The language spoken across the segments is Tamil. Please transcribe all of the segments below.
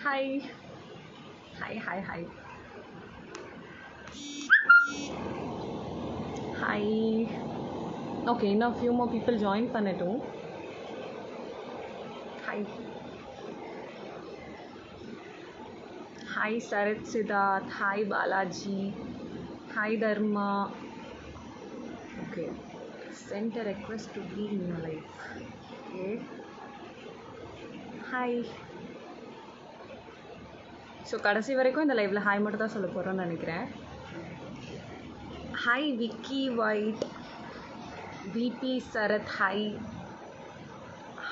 Hi. Hi, hi, hi. Hi. Okay, now few more people join Panetu. Hi. Hi, Sarit Siddharth. Hi, Balaji. Hi, Dharma. Okay. Send a request to be in your life. Okay. Hi. So கடைசி வரைக்கும் இந்த லைவில் ஹாய் மட்டும் தான் சொல்ல போகிறோன்னு நினைக்கிறேன். Hi Vicky white, BB Sarath, hi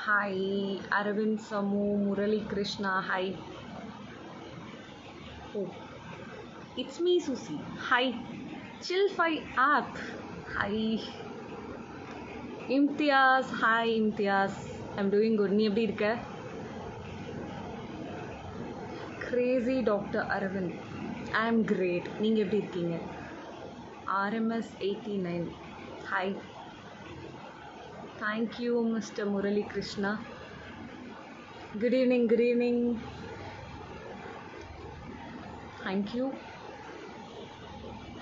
hi Aravind Samu, Murali Krishna, hi. Oh it's me Susi, hi. சில் ஃபை ஆப், hi. Imtiaz, hi Imtiaz. I'm doing good. நீ எப்படி இருக்க? கிரேசி டாக்டர் அரவிந்த், ஐ ஆம் கிரேட். நீங்கள் எப்படி இருக்கீங்க? RMS 89, hi. Thank you mister Murali Krishna. Good evening, good evening. Thank you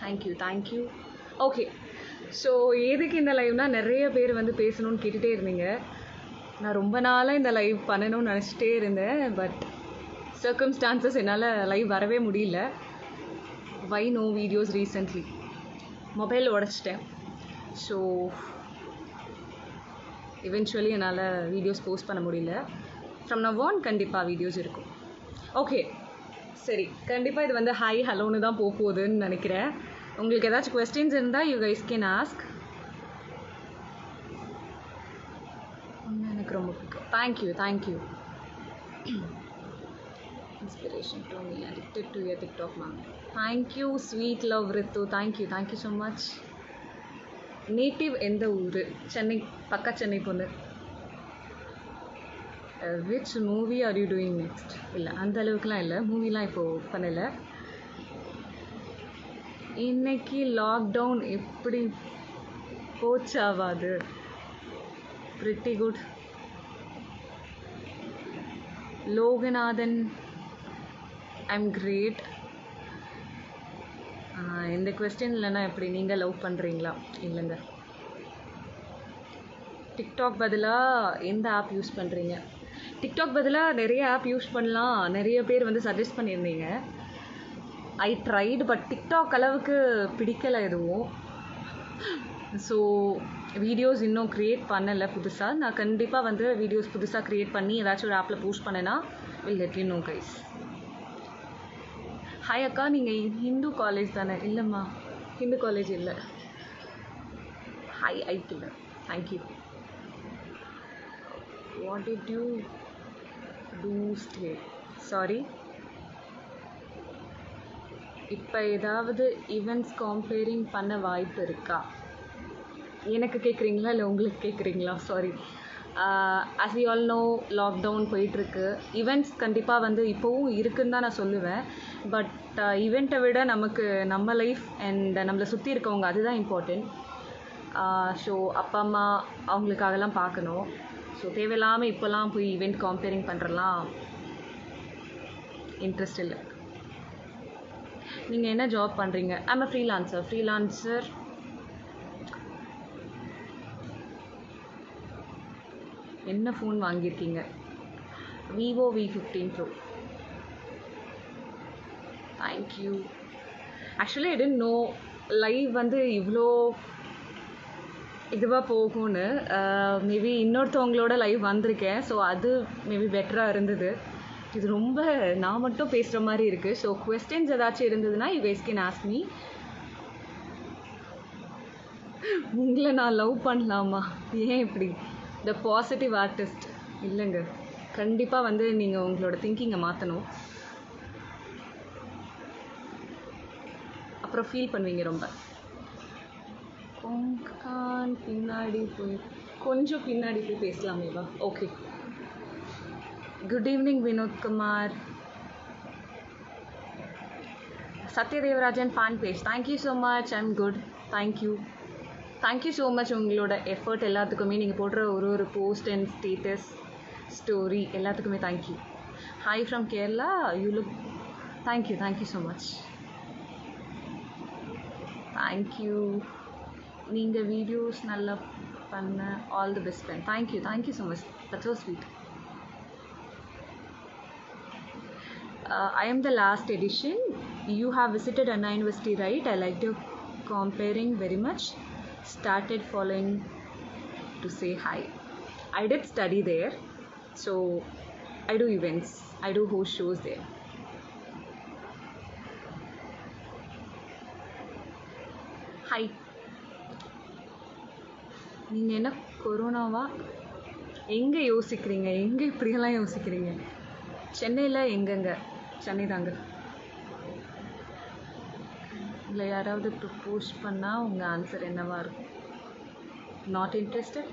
thank you thank you. Okay, so எதுக்கு இந்த லைவ்னா, நிறைய பேர் வந்து பேசணும்னு கேட்டுகிட்டே இருந்தீங்க. நான் ரொம்ப நாளாக இந்த லைவ் பண்ணணும்னு நினச்சிட்டே இருந்தேன். பட் சர்க்கம்ஸ்டான்சஸ் என்னால் லைவ் வரவே முடியல. Why no videos recently. Mobile உடச்சிட்டேன். ஸோ இவென்ச்சுவலி என்னால் வீடியோஸ் போஸ்ட் பண்ண முடியல. ஃப்ரம் நவ் ஆன் கண்டிப்பாக வீடியோஸ் இருக்கும். ஓகே சரி, கண்டிப்பாக இது வந்து ஹாய் ஹலோன்னு தான் போகுதுன்னு நினைக்கிறேன். உங்களுக்கு ஏதாச்சும் கொஸ்டின்ஸ் இருந்தால் யூ கைஸ் கேன் ஆஸ்க். எனக்கு ரொம்ப பிடிக்கும். Thank you thank you. Inspiration to me, addicted to your TikTok ma'am. Thank you sweet love Ritu, thank you so much. Native எந்த ஊர்? சென்னை, பக்கா சென்னை பொண்ணு. which movie are you doing next? இல்லை அந்த அளவுக்குலாம் இல்லை, மூவிலாம் இப்போது பண்ணலை. இன்னைக்கு லாக்டவுன் எப்படி போச்சாவாது? pretty good. Loganathan, I'm great. இந்த கொஸ்டின் இல்லைன்னா எப்படி? நீங்கள் லவ் பண்ணுறீங்களா? இல்லைங்க. டிக்டாக் பதிலாக எந்த ஆப் யூஸ் பண்ணுறீங்க? டிக்டாக் பதிலாக நிறைய ஆப் யூஸ் பண்ணலாம், நிறைய பேர் வந்து சஜஸ்ட் பண்ணியிருந்தீங்க. ஐ ட்ரைடு, பட் டிக்டாக் அளவுக்கு பிடிக்கலை எதுவும். ஸோ வீடியோஸ் இன்னும் க்ரியேட் பண்ணலை புதுசாக. நான் கண்டிப்பாக வந்து வீடியோஸ் புதுசாக க்ரியேட் பண்ணி ஏதாச்சும் ஒரு ஆப்பில் போஸ்ட் பண்ணேன்னா will let you know guys. Hi அக்கா, நீங்கள் ஹிந்து காலேஜ் தானே? இல்லைம்மா, ஹிந்து காலேஜ் இல்லை. ஹாய் ஐக்கில், thank you. What did you do stay? Sorry. இப்போ ஏதாவது ஈவெண்ட்ஸ் கம்பேரிங் பண்ண வாய்ப்பு இருக்கா? எனக்கு கேட்குறீங்களா இல்லை உங்களுக்கு கேட்குறீங்களா? Sorry. As we all know, lockdown போயிட்டுருக்கு. ஈவெண்ட்ஸ் கண்டிப்பாக வந்து இப்போவும் இருக்குதுன்னு தான் நான் சொல்லுவேன். பட் ஈவெண்ட்டை விட நமக்கு நம்ம லைஃப் அண்ட் நம்மளை சுற்றி இருக்கவங்க, அதுதான் இம்பார்ட்டண்ட். ஸோ அப்பா அம்மா அவங்களுக்காகலாம் பார்க்கணும். ஸோ தேவையில்லாமல் இப்போல்லாம் போய் ஈவெண்ட் கம்பேரிங் பண்ணுறலாம் இன்ட்ரெஸ்ட் இல்லை. நீங்கள் என்ன ஜாப் பண்ணுறீங்க? I'm a freelancer. என்ன ஃபோன் வாங்கியிருக்கீங்க? Vivo V15 Pro. Thank you. Actually I didn't know live வந்து இவ்வளோ இதுவாக போகும்னு. மேபி இன்னொருத்தவங்களோட லைவ் வந்திருக்கேன். ஸோ அது மேபி பெட்டராக இருந்தது. இது ரொம்ப நான் மட்டும் பேசுகிற மாதிரி இருக்குது. ஸோ கொஸ்டின்ஸ் ஏதாச்சும் இருந்ததுன்னா you guys can ask me. உங்களை நான் லவ் பண்ணலாமா? ஏன் இப்படி? த பாசிட்டிவ் ஆர்டிஸ்ட் இல்லைங்க. கண்டிப்பாக வந்து நீங்கள் உங்களோட திங்கிங்கை மாற்றணும். அப்புறம் ஃபீல் பண்ணுவீங்க ரொம்ப. கொங்கான் பின்னாடி போய் கொஞ்சம் பின்னாடி போய் பேசலாமேவா? Okay. Good evening Vinothkumar. Sathyadevarajan fan page, thank you so much. I'm good, thank you so much. உங்களோட எஃபர்ட் எல்லாத்துக்குமே, நீங்கள் போடுற ஒரு போஸ்ட் அண்ட் ஸ்டேட்டஸ் ஸ்டோரி எல்லாத்துக்குமே thank you. Hi from Kerala. You look. Thank you so much. Thank you. நீங்கள் வீடியோஸ் நல்லா பண்ண all the best friend. Thank you so much. That's so sweet. I am the last edition. You have visited Anna University, right? I liked your comparing very much. Started following to say hi. I did study there, so I do events. I do host shows there. Hi. நீங்கள் என்ன கொரோனாவா? எங்கே யோசிக்கிறீங்க? எங்கே இப்படியெல்லாம் யோசிக்கிறீங்க? சென்னையில் எங்கெங்க? சென்னை தாங்க. இல்லை யாராவது ப்ரப்போஸ் பண்ணால் உங்கள் ஆன்சர் என்னவாக இருக்கும்? Not interested.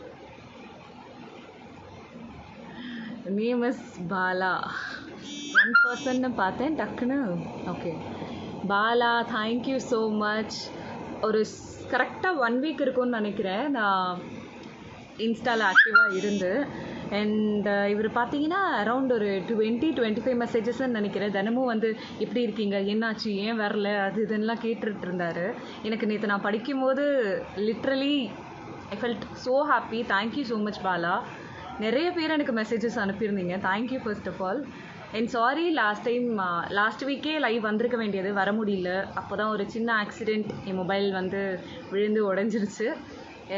Name is Bala. One பர்சன்னு பார்த்தேன் டக்குன்னு. Okay Bala, thank you so much. ஒரு கரெக்டாக 1 வீக் இருக்கும்னு நினைக்கிறேன் நான் இன்ஸ்டாவில் ஆக்டிவாக இருந்து. அண்ட் இவர் பார்த்தீங்கன்னா அரவுண்ட் ஒரு 20-25 மெசேஜஸ்ன்னு நினைக்கிறேன். தினமும் வந்து எப்படி இருக்கீங்க, என்னாச்சு, ஏன் வரல, அது இதெல்லாம் கேட்டுட்டு இருந்தார். எனக்கு நேற்று நான் படிக்கும்போது literally I felt so happy. Thank you so much Bala. நிறைய பேர் எனக்கு மெசேஜஸ் அனுப்பியிருந்தீங்க. Thank you first of all. And sorry, last வீக்கே லைவ் வந்திருக்க வேண்டியது, வர முடியல. அப்போ தான் ஒரு சின்ன ஆக்சிடெண்ட், என் மொபைல் வந்து விழுந்து உடஞ்சிருச்சு.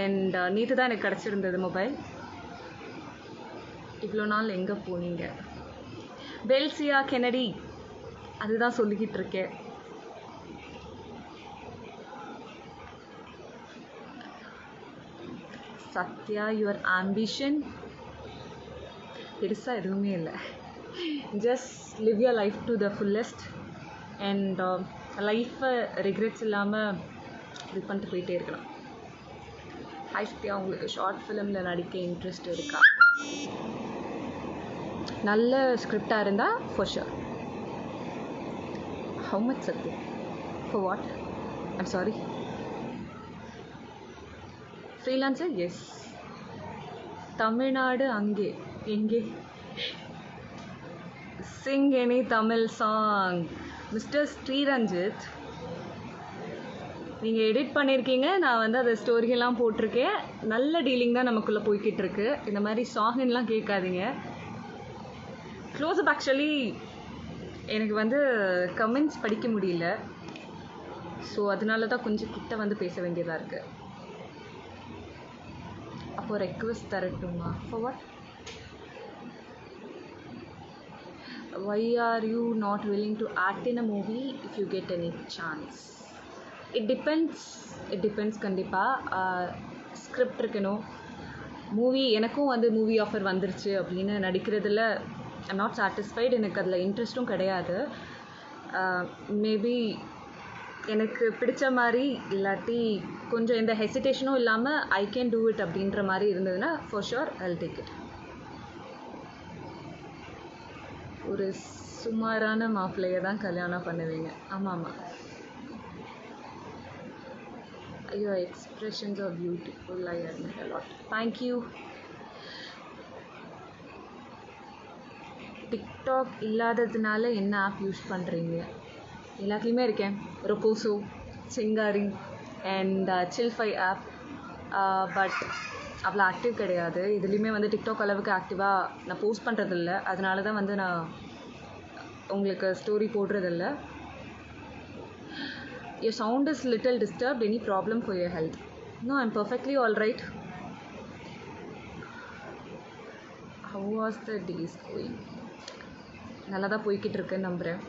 அண்ட் நேற்று தான் எனக்கு கிடச்சிருந்தது மொபைல். இவ்வளோ நாள் எங்கே போனீங்க? பெல்சியா கெனடி, அதுதான் சொல்லிக்கிட்டு இருக்கேன். சத்யா, யுவர் ஆம்பிஷன் பெருசாக எதுவுமே இல்லை. Just live your life to the fullest and லைஃப்பை ரிக்ரெட்ஸ் இல்லாமல் இது பண்ணிட்டு போயிட்டே இருக்கலாம். ஹாய் சத்யா, உங்களுக்கு ஷார்ட் ஃபிலிமில் நடிக்க இன்ட்ரெஸ்ட் இருக்கா? நல்ல ஸ்கிரிப்டாக இருந்தால் for sure. How much Sathya? For what? I'm sorry. Freelancer? Yes. Tamil Nadu அங்கே எங்கே? Sing any Tamil song. Mister Sriranjith, நீங்கள் எடிட் பண்ணியிருக்கீங்க, நான் வந்து அதை ஸ்டோரியெல்லாம் போட்டிருக்கேன். நல்ல டீலிங் தான் நமக்குள்ளே போய்கிட்டு இருக்கு. இந்த மாதிரி சாங்லாம் கேட்காதீங்க. க்ளோஸ்அப் ஆக்சுவலி எனக்கு வந்து கமெண்ட்ஸ் படிக்க முடியல, ஸோ அதனால தான் கொஞ்சம் கிட்ட வந்து பேச வேண்டியதாக இருக்குது. அப்போது ரெக்வெஸ்ட் தரட்டுமா? For what? Why are you not willing to act in a movie if you get any chance? It depends கண்டிப்பாக. ஸ்கிரிப்ட் இருக்கணும். மூவி எனக்கும் வந்து மூவி ஆஃபர் வந்துருச்சு அப்படின்னு நடிக்கிறதுல ஐம் நாட் சாட்டிஸ்ஃபைடு. எனக்கு அதில் இன்ட்ரெஸ்ட்டும் கிடையாது. மேபி எனக்கு பிடிச்ச மாதிரி இல்லாட்டி கொஞ்சம் எந்த ஹெசிடேஷனும் இல்லாமல் ஐ கேன் டூ இட் அப்படின்ற மாதிரி இருந்ததுன்னா for sure I will take it. ஒரு சுமாரான மாப்பிள்ளையை தான் கல்யாணம் பண்ணுவீங்க. ஆமாம். Your expressions are beautiful. I admire a lot. Thank you. TikTok இல்லாததுனால என்ன ஆப் யூஸ் பண்ணுறீங்க? எல்லாத்துலேயுமே இருக்கேன். ரொபோசோ, சிங்காரி அண்ட் சில்ஃபை ஆப். பட் அவ்வளோ ஆக்டிவ் கிடையாது. இதுலேயுமே வந்து டிக்டாக் அளவுக்கு ஆக்டிவாக நான் போஸ்ட் பண்ணுறதில்ல. அதனால தான் வந்து நான் உங்களுக்கு ஸ்டோரி போடுறதில்ல. Your sound is little disturbed. Any problem for your health? No, I'm perfectly all right. How was the days going? நல்லா தான் போய்கிட்டு இருக்குன்னு நம்புகிறேன்.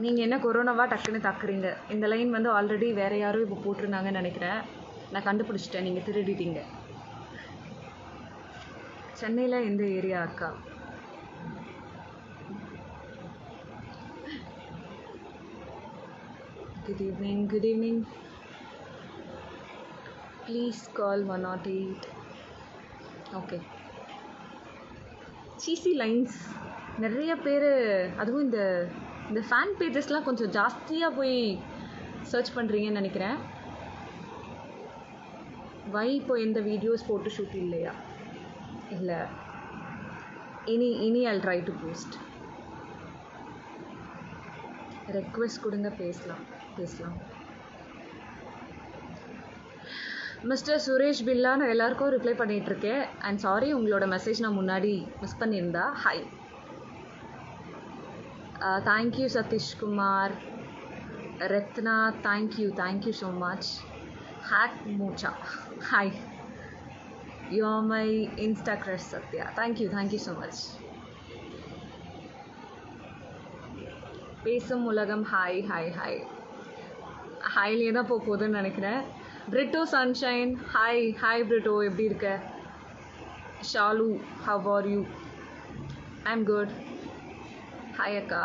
நீங்கள் என்ன கொரோனாவா டக்குன்னு தாக்குறீங்க? இந்த லைன் வந்து ஆல்ரெடி வேறு யாரும் இப்போ போட்டிருந்தாங்கன்னு நினைக்கிறேன். நான் கண்டுபிடிச்சிட்டேன், நீங்கள் திருடிட்டீங்க. சென்னையில் எந்த ஏரியா அக்கா? Good evening. Please call 108. Okay. சீசி lines நிறைய பேர், அதுவும் இந்த ஃபேன் பேஜஸ்லாம் கொஞ்சம் ஜாஸ்தியாக போய் சர்ச் பண்ணுறீங்கன்னு நினைக்கிறேன். வை இப்போ எந்த வீடியோஸ் ஃபோட்டோ ஷூட் இல்லையா? இல்லை, இனி I'll try to post. Request கொடுங்க, பேசலாம். மிஸ்டர் சுரேஷ் பில்லா, நான் எல்லாருக்கும் ரிப்ளை பண்ணிகிட்ருக்கேன். அண்ட் சாரி, உங்களோட மெசேஜ் நான் முன்னாடி மிஸ் பண்ணியிருந்தா. Hi, thank you Sathishkumar. Ratna, thank you so much. ஹேக் மூச்சா, hi. You are my Insta crush, Satya. Thank you so much. பேசும் உலகம், ஹாய். ஹாய்லேயே தான் போகுதுன்னு நினைக்கிறேன். பிரிட்டோ சன்ஷைன், ஹாய் பிரிட்டோ, எப்படி இருக்க? Shalu, how are you? I'm good. Hi அக்கா,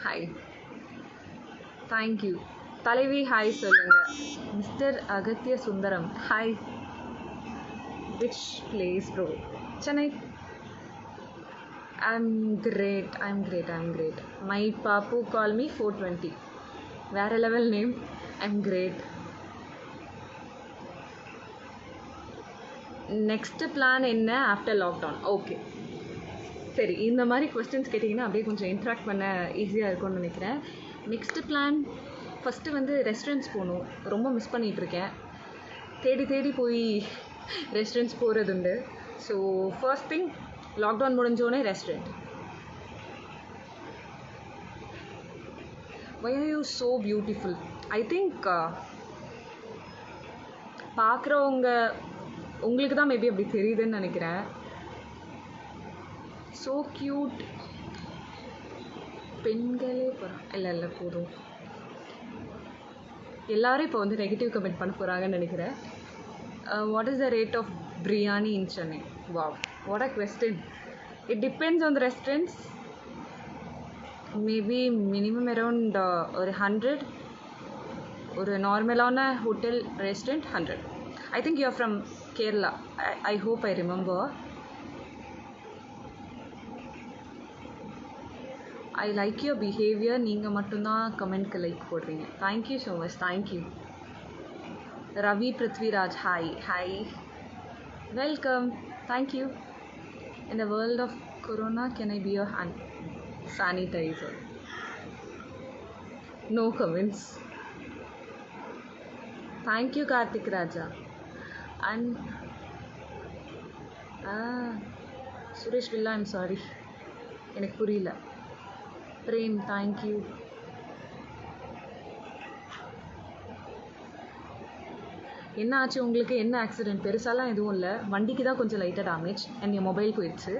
ஹாய். தேங்க்யூ. தலைவி, ஹாய் சொல்லுங்க. Mister Agathiya Sundaram, hi. Which place, bro? Chennai. I'm great. My papu call me 420. Vera level name. I'm great. Next plan என்ன after lockdown? Okay. சரி, இந்த மாதிரி கொஸ்டின்ஸ் கேட்டிங்கன்னா அப்படியே கொஞ்சம் இன்ட்ராக்ட் பண்ண ஈஸியாக இருக்கும்னு நினைக்கிறேன். நெக்ஸ்ட்டு பிளான், ஃபஸ்ட்டு வந்து ரெஸ்டாரண்ட்ஸ் போகணும். ரொம்ப மிஸ் பண்ணிகிட்ருக்கேன். தேடி போய் ரெஸ்டாரண்ட்ஸ் போகிறது உண்டு. ஸோ ஃபர்ஸ்ட் திங், லாக்டவுன் முடிஞ்சோடனே restaurant. Why are you so beautiful? I think பார்க்குறவங்க உங்களுக்கு தான் மேபி அப்படி தெரியுதுன்னு நினைக்கிறேன். So cute. பெண்களே இல்லை போதும். எல்லோரும் இப்போ வந்து நெகட்டிவ் கமெண்ட் பண்ண போகிறாங்கன்னு நினைக்கிறேன். What is the rate of biryani in Chennai? Wow, what a question. It depends on the restaurants. Maybe minimum around 100. ஒரு நார்மலான hotel restaurant 100. I think you are from Kerala. I hope I remember. I like your behavior. நீங்கள் மட்டும்தான் கமெண்ட்க்கு லைக் போடுறீங்க. Thank you so much. Thank you. Ravi Prithviraj, hi. Welcome. Thank you. In the world of corona, can I be your hand sanitizer? No comments. Thank you, Karthik Raja. And Suresh Villa, I'm sorry. எனக்கு புரியல. Prem, thank you. என்ன ஆச்சு உங்களுக்கு? என்ன ஆக்சிடெண்ட்? பெருசாலாம் எதுவும் இல்லை. வண்டிக்கு தான் கொஞ்சம் லைட்டாக டேமேஜ் அண்ட் என் மொபைல் போயிடுச்சு.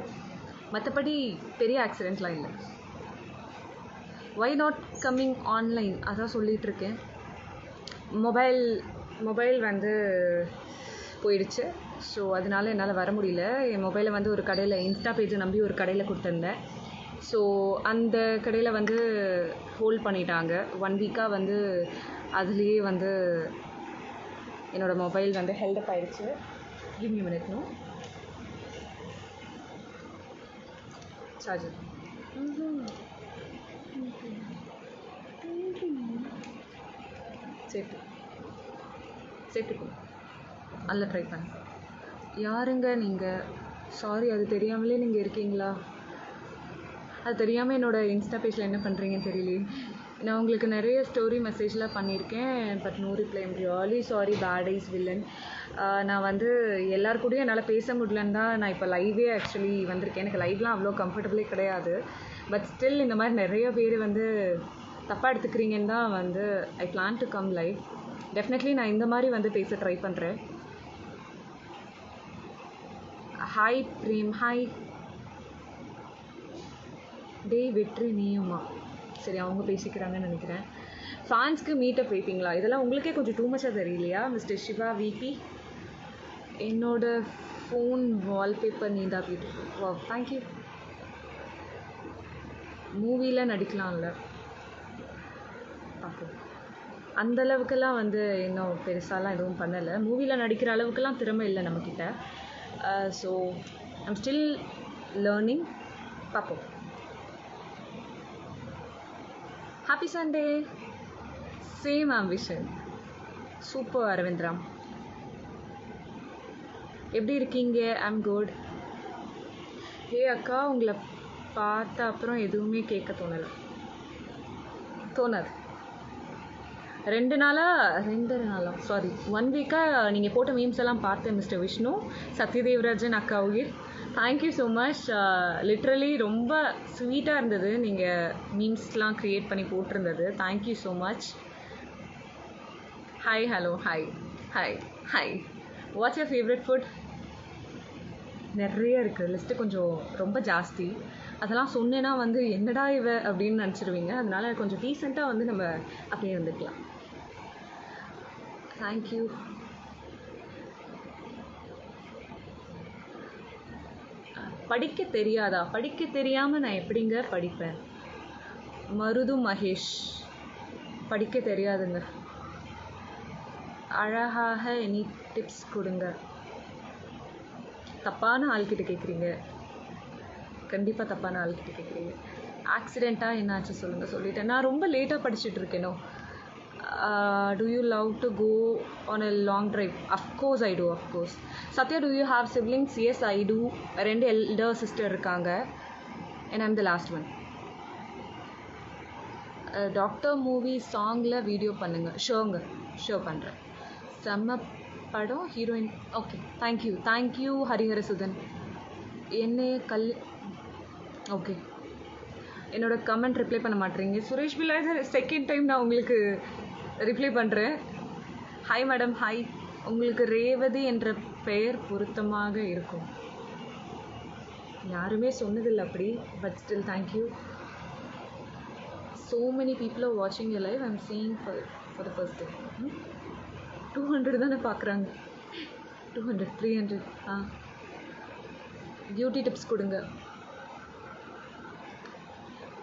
மற்றபடி பெரிய ஆக்சிடெண்ட்லாம் இல்லை. Why not coming online? அதான் சொல்லிகிட்ருக்கேன். மொபைல் வந்து போயிடுச்சு. ஸோ அதனால என்னால் வர முடியல. என் மொபைலை வந்து ஒரு கடையில், இன்ஸ்டா பேஜை நம்பி ஒரு கடையில் கொடுத்துருந்தேன். ஸோ அந்த கடையில் வந்து ஹோல்ட் பண்ணிட்டாங்க. 1 வீக்காக வந்து அதுலேயே வந்து என்னோடய மொபைல் வந்து ஹெல்டப் ஆகிடுச்சு. Give me minute. No charger. சேர்த்துக்கோ. அதில் ட்ரை பண்ண. யாருங்க நீங்கள்? சாரி, அது தெரியாமலே நீங்கள் இருக்கீங்களா? அது தெரியாமல் என்னோடய இன்ஸ்டா பேஜில் என்ன பண்ணுறீங்கன்னு தெரியலையே. நான் உங்களுக்கு நிறைய ஸ்டோரி மெசேஜ்லாம் பண்ணியிருக்கேன். But no reply. I'm really sorry. Bad eyes villain. நான் வந்து எல்லாருக்கூடையும் என்னால் பேச முடியலன்னு தான் நான் இப்போ லைவே ஆக்சுவலி வந்திருக்கேன். எனக்கு லைவ்லாம் அவ்வளோ கம்ஃபர்டபுளே கிடையாது. பட் ஸ்டில் இந்த மாதிரி நிறைய பேர் வந்து தப்பாக எடுத்துக்கிறீங்கன்னு தான் வந்து ஐ plan to come live. Definitely நான் இந்த மாதிரி வந்து பேச ட்ரை பண்ணுறேன். Hi frame, hi. டே வெற்றி நீயுமா? சரி, அவங்க பேசிக்கிறாங்கன்னு நினைக்கிறேன். ஃபேன்ஸ்க்கு மீட்டப் வைப்பீங்களா? இதெல்லாம் உங்களுக்கே கொஞ்சம் டூ மச்சாக தெரியலையா மிஸ்டர் சிவா விபி? என்னோடய ஃபோன் வால்பேப்பர் நீ தான் பியூட்டிஃபுல். வா, தேங்க்யூ. மூவியில் நடிக்கலாம்ல? பார்ப்போம். அந்தளவுக்கெல்லாம் வந்து இன்னும் பெருசாலாம் எதுவும் பண்ணலை. மூவியில் நடிக்கிற அளவுக்குலாம் திறமை இல்லை நம்மக்கிட்ட. So I'm still learning. பார்ப்போம். Happy Sunday. Same ambition. Super, Arvindram. எப்படி இருக்கீங்க? I'm good. ஹே அக்கா, உங்களை பார்த்த அப்புறம் எதுவுமே கேட்க தோணாது. 2 நாளாக சாரி 1 வீக்காக நீங்கள் போட்ட மீம்ஸ் எல்லாம் பார்த்தேன் மிஸ்டர் விஷ்ணு. சத்யதேவராஜன் அக்கா உயிர். Thank you so much. லிட்ரலி ரொம்ப ஸ்வீட்டாக இருந்தது நீங்கள் மீம்ஸ்லாம் க்ரியேட் பண்ணி போட்டிருந்தது. Thank you so much. Hi, hello, hi. What's your favourite food? நிறைய இருக்குது, லிஸ்ட்டு கொஞ்சம் ரொம்ப ஜாஸ்தி. அதெல்லாம் சொன்னேன்னா வந்து என்னடா இவ அப்படின்னு நினச்சிருவீங்க. அதனால கொஞ்சம் டீசெண்டாக வந்து நம்ம அப்படியே இருந்துக்கலாம். தேங்க்யூ. படிக்க தெரியாதா? படிக்க தெரியாமல் நான் எப்படிங்க படிப்பேன்? மருது மகேஷ். படிக்க தெரியாதுங்க. அழகாக எனி டிப்ஸ் கொடுங்க. தப்பான ஆள்கிட்ட கேட்குறீங்க. கண்டிப்பாக தப்பான ஆள்கிட்ட கேட்குறீங்க. ஆக்சிடெண்ட்டாக என்னாச்சு சொல்லுங்கள். சொல்லிட்டேன். நான் ரொம்ப லேட்டாக படிச்சுட்டு இருக்கேனோ. Do you love to go on a long drive? Of course I do, of course. Satya, do you have siblings? Yes, I do. 2 elder sister இருக்காங்க and I'm the last one. Doctor movie சாங்கில் வீடியோ பண்ணுங்க. ஷோ பண்ணுறேன். செம்ம படம், ஹீரோயின். Okay, thank you Hariharasudhan. என்னைய ஓகே, என்னோட கமெண்ட் ரிப்ளை பண்ண மாட்டேறீங்க. சுரேஷ் பிள்ளாய், செகண்ட் டைம் நான் உங்களுக்கு ரிப்ளை பண்ணுறேன். Hi madam, hi. உங்களுக்கு ரேவதி என்ற பெயர் பொருத்தமாக இருக்கும். யாருமே சொன்னதில்லை அப்படி, but still thank you. So many people are watching your live. I'm seeing for the first time. 200 தானே பார்க்குறாங்க. 200, 300. பியூட்டி டிப்ஸ் கொடுங்க.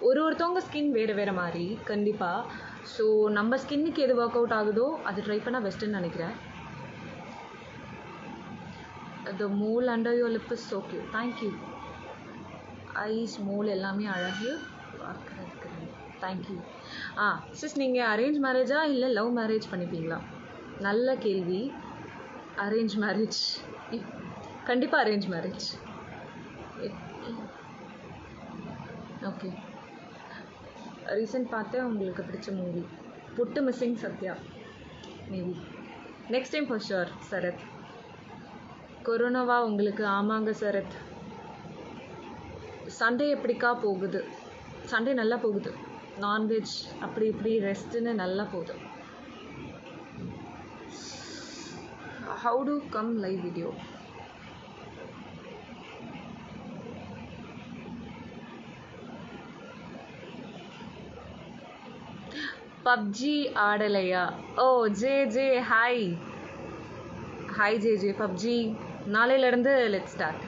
ஒருத்தவங்க ஸ்கின் வேறு மாதிரி கண்டிப்பாக. ஸோ நம்ம ஸ்கின்னுக்கு எது ஒர்க் அவுட் ஆகுதோ அது ட்ரை பண்ணால் பெஸ்ட்டுன்னு நினைக்கிறேன். The mole under your lip is so cute. Thank you. Eyes, mole எல்லாமே அழகு பார்க்குறதுக்கு. தேங்க்யூ. சிஸ், நீங்கள் அரேஞ்ச் மேரேஜா இல்லை லவ் மேரேஜ் பண்ணிப்பீங்களா? நல்ல கேள்வி. Arrange marriage. கண்டிப்பாக அரேஞ்ச் மேரேஜ். ஓகே. ரீசெண்ட் பார்த்தேன். உங்களுக்கு பிடிச்ச மூவி? புட்டு missing Sathya. Maybe next time for sure. Sarath, கொரோனாவா உங்களுக்கு? ஆமாங்க சரத். சண்டே எப்படிக்கா போகுது? சண்டே நல்லா போகுது. நான்வெஜ் அப்படி இப்படி ரெஸ்ட்டுன்னு நல்லா போகுது. How to come live video? PUBG ஆடலையா? Oh Jay hi Jay. PUBG நாளையிலேருந்து let start.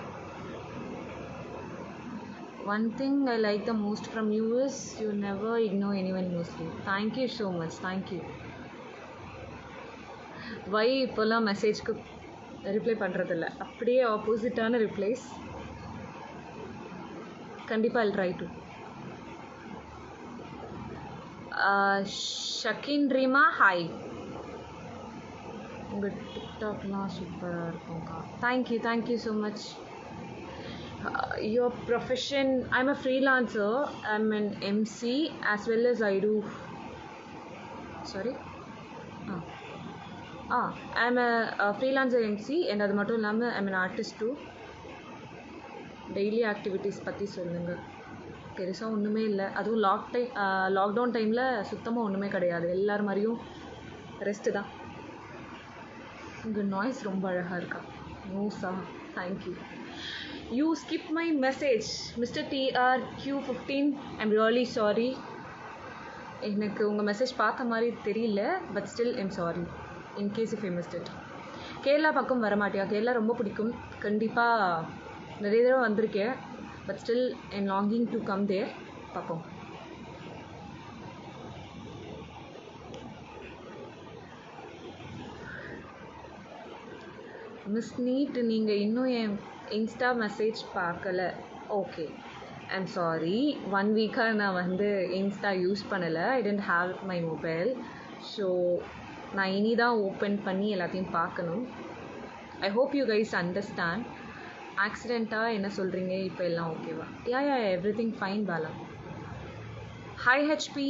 One thing I like the most from you is you never ignore anyone mostly. Thank you so much. Thank you. Why இப்போல்லாம் மெசேஜ்க்கு ரிப்ளை பண்ணுறதில்ல? அப்படியே ஆப்போசிட்டான ரிப்ளைஸ். கண்டிப்பாக I'll try to. ஷக்கின் ரீமா, ஹாய். உங்கள் டிக்டாக்லாம் சூப்பராக இருக்கும்க்கா. Thank you so much. Your profession? I'm a freelancer. I'm an MC as well as I do. Sorry. I'm a freelancer MC and அது மட்டும் இல்லாமல் I'm an artist too. Daily activities பற்றி சொல்லுங்கள். பெருசாக ஒன்றுமே இல்லை. அதுவும் லாக்டவுன் டைமில் சுத்தமாக ஒன்றுமே கிடையாது. எல்லார் மாதிரியும் ரெஸ்ட்டு தான். உங்கள் நாய்ஸ் ரொம்ப அழகாக இருக்கா. நோஸா? Thank you. You skipped my message, Mr. TRQ15. I'm really sorry. எனக்கு உங்கள் மெசேஜ் பார்த்த மாதிரி தெரியல, but still I'm sorry in case if I missed it. Kerala பக்கம் வரமாட்டியா? கேரளா ரொம்ப பிடிக்கும். கண்டிப்பாக நிறைய தடவை வந்திருக்கேன், but still I'm longing to come there. பார்ப்போம். மிஸ் நீட், நீங்கள் இன்னும் என் இன்ஸ்டா மெசேஜ் பார்க்கல. ஓகே, ஐம் சாரி. 1 வீக்காக நான் வந்து இன்ஸ்டா யூஸ் பண்ணலை. I didn't have my mobile. So நான் இனி தான் ஓப்பன் பண்ணி எல்லாத்தையும் பார்க்கணும். I hope you guys understand. ஆக்சிடெண்ட்டாக என்ன சொல்கிறீங்க? இப்போ எல்லாம் ஓகேவா? Yeah everything fine Bala. Hi HP.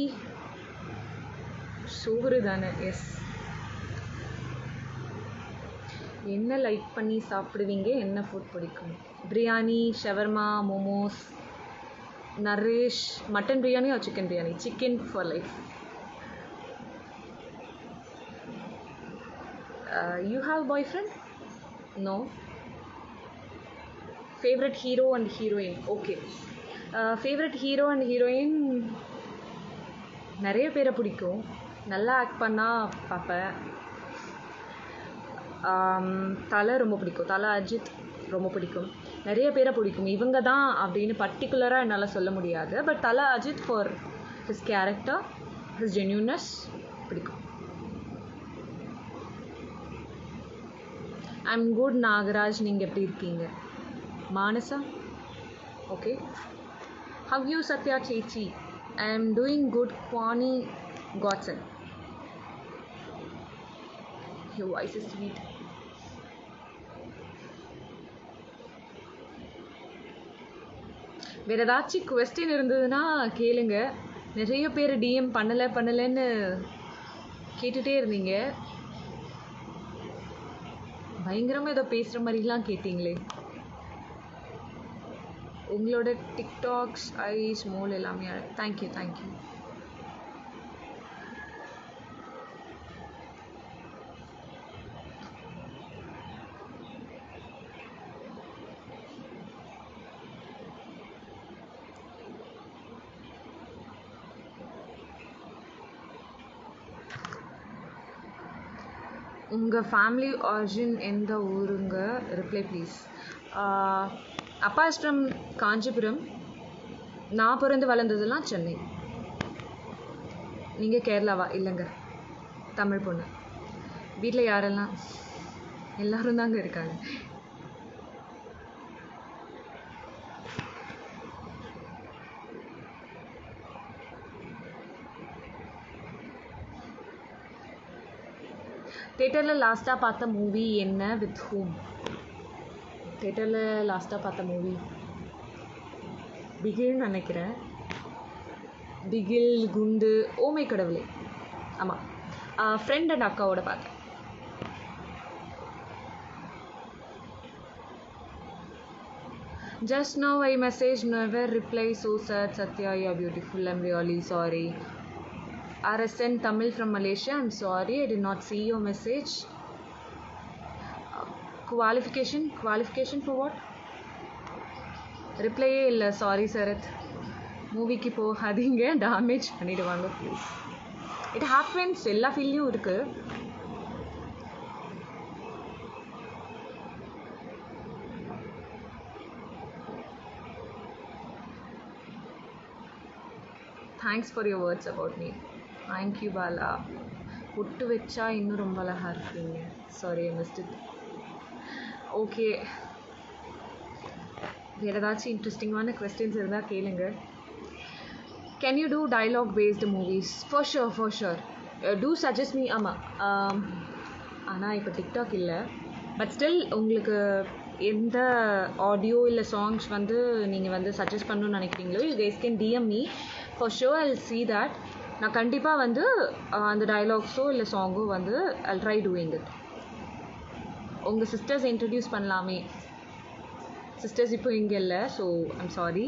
சோறு தானே? எஸ். என்ன லைக் பண்ணி சாப்பிடுவீங்க? என்ன ஃபுட் பிடிக்கும்? Biryani, shawarma, momos. Naresh, mutton biryani or chicken biryani? Chicken for life. You have boyfriend? No. Favorite hero and heroine? Okay. Favorite hero and heroine நிறைய பேரை பிடிக்கும். நல்லா ஆக்ட் பண்ணால் பார்ப்பேன். தலை ரொம்ப பிடிக்கும். தலை அஜித் ரொம்ப பிடிக்கும். நிறைய பேரை பிடிக்கும். இவங்க தான் அப்படின்னு பர்டிகுலராக என்னால் சொல்ல முடியாது. But Thala Ajith for his character, his genuineness பிடிக்கும். I'm good Nagaraj. நீங்கள் எப்படி இருக்கீங்க? Manasa, okay. How you Sathya chechi? I am doing good. குவானி காட்சன், யுவர் வாய்ஸ் இஸ் ஸ்வீட். வேறு ஏதாச்சும் குவெஸ்டின் இருந்ததுன்னா கேளுங்க. நிறைய பேர் டிஎம் பண்ணலைன்னு கேட்டுகிட்டே இருந்தீங்க. பயங்கரமாக ஏதோ பேசுகிற மாதிரிலாம் கேட்டிங்களே. உங்களோட டிக்டாக்ஸ், ஐஸ், மோல் எல்லாமே தேங்க்யூ. உங்கள் ஃபேமிலி ஆரிஜின் எந்த ஊருங்க? Reply please. அப்பா இஸ் ஃப்ரம் காஞ்சிபுரம். நான் பிறந்து வளர்ந்ததெல்லாம் சென்னை. நீங்கள் கேரளாவா? இல்லைங்க, தமிழ் பொண்ணு. வீட்டில் யாரெல்லாம்? எல்லோரும் தாங்க இருக்காங்க. தேட்டரில் லாஸ்ட்டாக பார்த்த மூவி என்ன? With whom? தேட்டரில் லாஸ்ட்டாக பார்த்த மூவி பிகில்னு நினைக்கிறேன். பிகில், குண்டு, ஓமை கடவுளே. ஆமாம், ஃப்ரெண்ட் அண்ட் அக்காவோட பார்த்தேன். Just now I message, never reply, so sad. Satya, you are beautiful. I'm really sorry. RSN Tamil from Malaysia. I'm sorry, I did not see your message. Qualification for what? ரிப்ளையே இல்லை. சாரி சரத். மூவிக்கு போகாதீங்க, டேமேஜ் பண்ணிடுவாங்க ப்ளீஸ். இட் ஹேப்பன்ஸ், எல்லா ஃபீல்ட்லையும் இருக்குது. Thanks for your words about me. Thank you Bala. பொட்டு வச்சா இன்னும் ரொம்ப அழகாக இருக்கீங்க. Sorry, I missed it. Okay, வேறு ஏதாச்சும் இன்ட்ரெஸ்டிங்கான கொஸ்டின்ஸ் இருந்தால் கேளுங்க. Can you do dialogue based movies? For sure do suggest me. ஆமாம், ஆனால் இப்போ டிக்டாக் இல்லை. பட் ஸ்டில் உங்களுக்கு எந்த ஆடியோ இல்லை சாங்ஸ் நீங்கள் சஜஸ்ட் பண்ணணும்னு நினைக்கிறீங்களோ, you guys can DM me. For sure I will see that. நான் கண்டிப்பாக அந்த டைலாக்ஸோ இல்லை சாங்கோ I'll try doing it. உங்கள் சிஸ்டர்ஸ் இன்ட்ரடியூஸ் பண்ணலாமே. சிஸ்டர்ஸ் இப்போ இங்கே இல்லை, ஸோ ஐம் சாரி.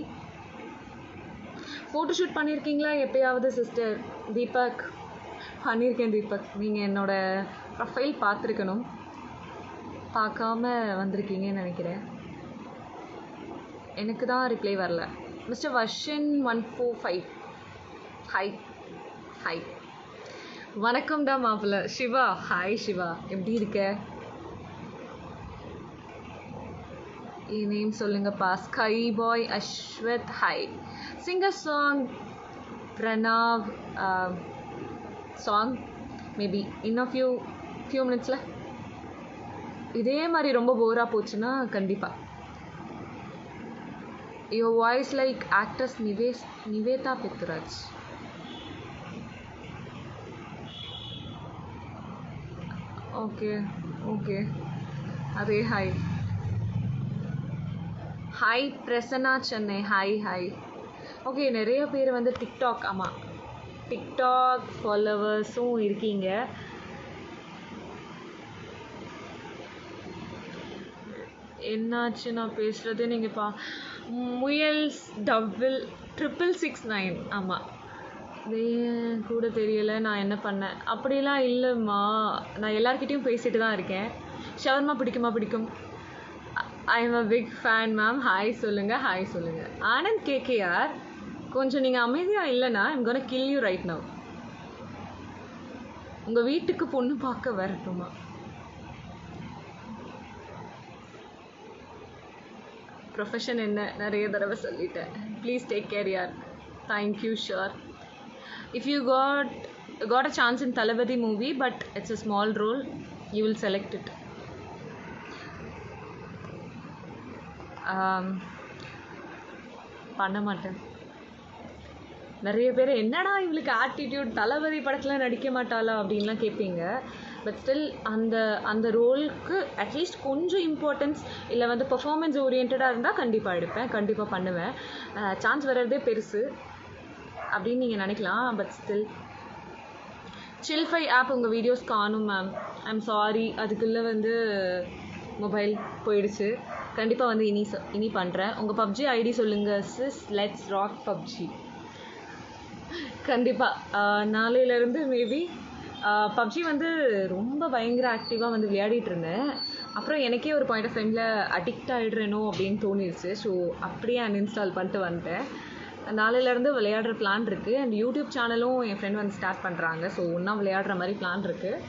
ஃபோட்டோஷூட் பண்ணியிருக்கீங்களா எப்போயாவது? சிஸ்டர் தீபக், பண்ணியிருக்கேன் தீபக். நீங்கள் என்னோடய ப்ரொஃபைல் பார்த்துருக்கணும், பார்க்காம வந்திருக்கீங்கன்னு நினைக்கிறேன். எனக்கு தான் ரிப்ளை வரல. Mister வர்ஷன் 145, hi. வணக்கம்டா மாப்பிள்ள. சிவா, ஹாய் சிவா, எப்படி இருக்க? என் நேம் சொல்லுங்கப்பா. Sky boy Aswath, hi. Singer song Pranav song maybe இன்னும் ஃபியூ மினிட்ஸில். இதே மாதிரி ரொம்ப போராக போச்சுன்னா கண்டிப்பாக. Your voice like actors Nivetha Pethuraj. Okay, அதே hi. Hi Prasanna Chennai. Hi. Okay, நிறைய பேர் வந்து டிக்டாக், ஆமாம் டிக்டாக் ஃபாலோவர்ஸும் இருக்கீங்க. என்னாச்சு நான் பேசுகிறது நீங்கள் முயல்ஸ் 669. ஆமாம், கூட தெரியலை நான் என்ன பண்ணேன். அப்படிலாம் இல்லைம்மா, நான் எல்லார்கிட்டையும் பேசிட்டு தான் இருக்கேன். ஷவர்மா பிடிக்கும். I am a big fan ma'am. Hi சொல்லுங்கள். ஆனந்த் கேகேஆர், கொஞ்சம் நீங்கள் அமைதியாக இல்லைன்னா I'm gonna kill you right now. உங்கள் வீட்டுக்கு பொண்ணு பார்க்க வரட்டுமா? ப்ரொஃபஷன் என்ன நிறைய தடவை சொல்லிட்டேன். ப்ளீஸ் டேக் கேர் யார். Thank you. Sure. If you got a chance in Thalapathy movie, but it's a small role, you will select it. பண்ண மாட்டேன். நிறைய பேர் என்னடா இவளுக்கு ஆட்டிடியூட், தளபதி படத்தில் நடிக்க மாட்டாளா அப்படின்லாம் கேட்பீங்க. பட் ஸ்டில் அந்த ரோலுக்கு அட்லீஸ்ட் கொஞ்சம் இம்பார்ட்டன்ஸ் இல்லை வந்து பெர்ஃபார்மன்ஸ் ஓரியன்டாக இருந்தால் கண்டிப்பாக எடுப்பேன், கண்டிப்பாக பண்ணுவேன். சான்ஸ் வர்றதே பெருசு அப்படின்னு நீங்கள் நினைக்கலாம். பட் ஸ்டில் சில்ஃபை ஆப் உங்கள் வீடியோஸ் காணும் மேம். ஐம் சாரி, அதுக்குள்ளே வந்து மொபைல் போயிடுச்சு. கண்டிப்பாக வந்து இனி பண்ணுறேன். உங்கள் பப்ஜி ஐடி சொல்லுங்கள் சிஸ். Let's rock PUBG. கண்டிப்பாக நாளையிலேருந்து மேபி பப்ஜி வந்து ரொம்ப பயங்கர ஆக்டிவாக வந்து விளையாடிட்டு இருந்தேன். அப்புறம் எனக்கே ஒரு பாயிண்ட் ஆஃப் டைமில் அடிக்ட் ஆகிடுறேனோ அப்படின்னு தோணிடுச்சு. ஸோ அப்படியே அன்இன்ஸ்டால் பண்ணிட்டு வந்துட்டேன். நாளையிலேருந்து விளையாடுற பிளான் இருக்குது. அண்ட் யூடியூப் சேனலும் என் ஃப்ரெண்ட் வந்து ஸ்டார்ட் பண்ணுறாங்க. ஸோ ஒன்றா விளையாடுற மாதிரி பிளான் இருக்குது.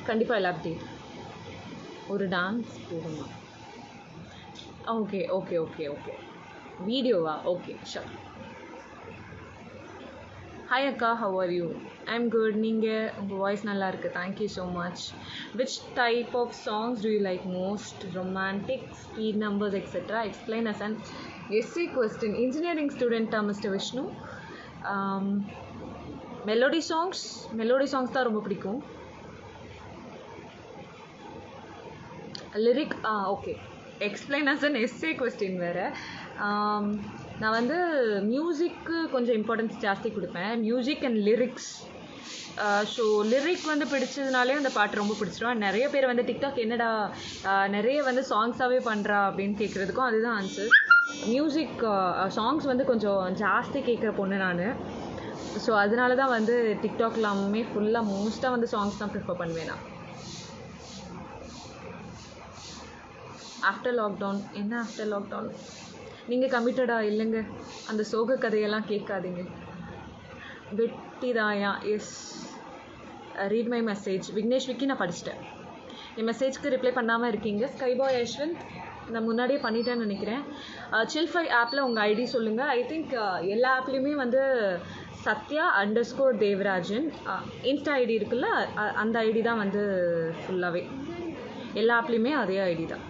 கண்டிப்பாக எல்லா அப்டேட். ஒரு டான்ஸ் போடுமா? ஓகே வீடியோவா? Okay sure. ஹாய் அக்கா, how are you? I'm good. நீங்கள் உங்கள் வாய்ஸ் நல்லா இருக்குது. Thank you so much. Which type of songs do you like most? Romantic, speed numbers etcetera. Explain as an essay question. Engineering ஸ்டூடெண்ட்டா மிஸ்டர் விஷ்ணு? மெலோடி சாங்ஸ் தான் ரொம்ப பிடிக்கும். Lyric okay. Explain as an essay question வேறு. நான் வந்து மியூசிக்கு கொஞ்சம் இம்பார்ட்டன்ஸ் ஜாஸ்தி கொடுப்பேன். Music and lyrics. So lyric வந்து பிடிச்சதுனாலே அந்த பாட்டு ரொம்ப பிடிச்சிடும். நிறைய பேர் வந்து டிக்டாக் என்னடா நிறைய வந்து சாங்ஸாகவே பண்ணுறா அப்படின்னு கேட்குறதுக்கும் அதுதான் ஆன்சர். மியூசிக் சாங்ஸ் வந்து கொஞ்சம் ஜாஸ்தி கேட்குற பொண்ணு நான். ஸோ அதனால தான் வந்து டிக்டாக் எல்லாமே ஃபுல்லாக மோஸ்ட்டாக வந்து சாங்ஸ் தான் ப்ரிஃபர் பண்ணுவேன் நான். ஆஃப்டர் லாக்டவுன் என்ன? ஆஃப்டர் லாக்டவுன் நீங்கள் கமிட்டடா? இல்லைங்க, அந்த சோக கதையெல்லாம் கேட்காதீங்க. வெட்டிதாயா? Yes. Read my message. Vignesh Vicky, நான் படிச்சிட்டேன். என் மெசேஜ்க்கு ரிப்ளை பண்ணாமல் இருக்கீங்க. ஸ்கைபாய் யஷ்வந்த், நான் முன்னாடியே பண்ணிட்டேன்னு நினைக்கிறேன். சில்ஃபை ஆப்பில் உங்கள் ஐடி சொல்லுங்கள். ஐ திங்க் எல்லா ஆப்லேயுமே வந்து சத்யா _தேவராஜன் இன்ஸ்டா ஐடி இருக்குல்ல, அந்த ஐடி தான் வந்து ஃபுல்லாகவே எல்லா ஆப்லேயுமே அதே ஐடி தான்.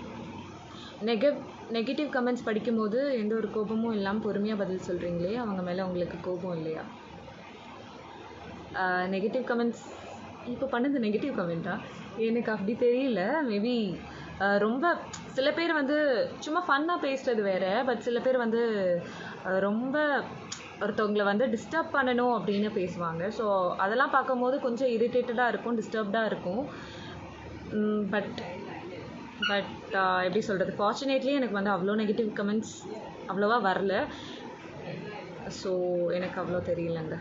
நெகட்டிவ் கமெண்ட்ஸ் படிக்கும்போது எந்த ஒரு கோபமும் இல்லாமல் பொறுமையாக பதில் சொல்கிறீங்களே, அவங்க மேலே உங்களுக்கு கோபம் இல்லையா? நெகட்டிவ் கமெண்ட்ஸ் இப்போ பண்ணது நெகட்டிவ் கமெண்ட்டா? எனக்கு அப்படி தெரியல. மேபி ரொம்ப சில பேர் வந்து சும்மா ஃபன்னாக பேசுகிறது வேறு. பட் சில பேர் வந்து ரொம்ப ஒருத்தவங்களை வந்து டிஸ்டர்ப் பண்ணணும் அப்படின்னு பேசுவாங்க. ஸோ அதெல்லாம் பார்க்கும்போது கொஞ்சம் இரிட்டேட்டடாக இருக்கும், டிஸ்டர்ப்டாக இருக்கும். பட் எப்படி சொல்கிறது, ஃபார்ச்சுனேட்லி எனக்கு வந்து அவ்வளோ நெகட்டிவ் கமெண்ட்ஸ் அவ்வளோவா வரல. ஸோ எனக்கு அவ்வளோ தெரியலங்க.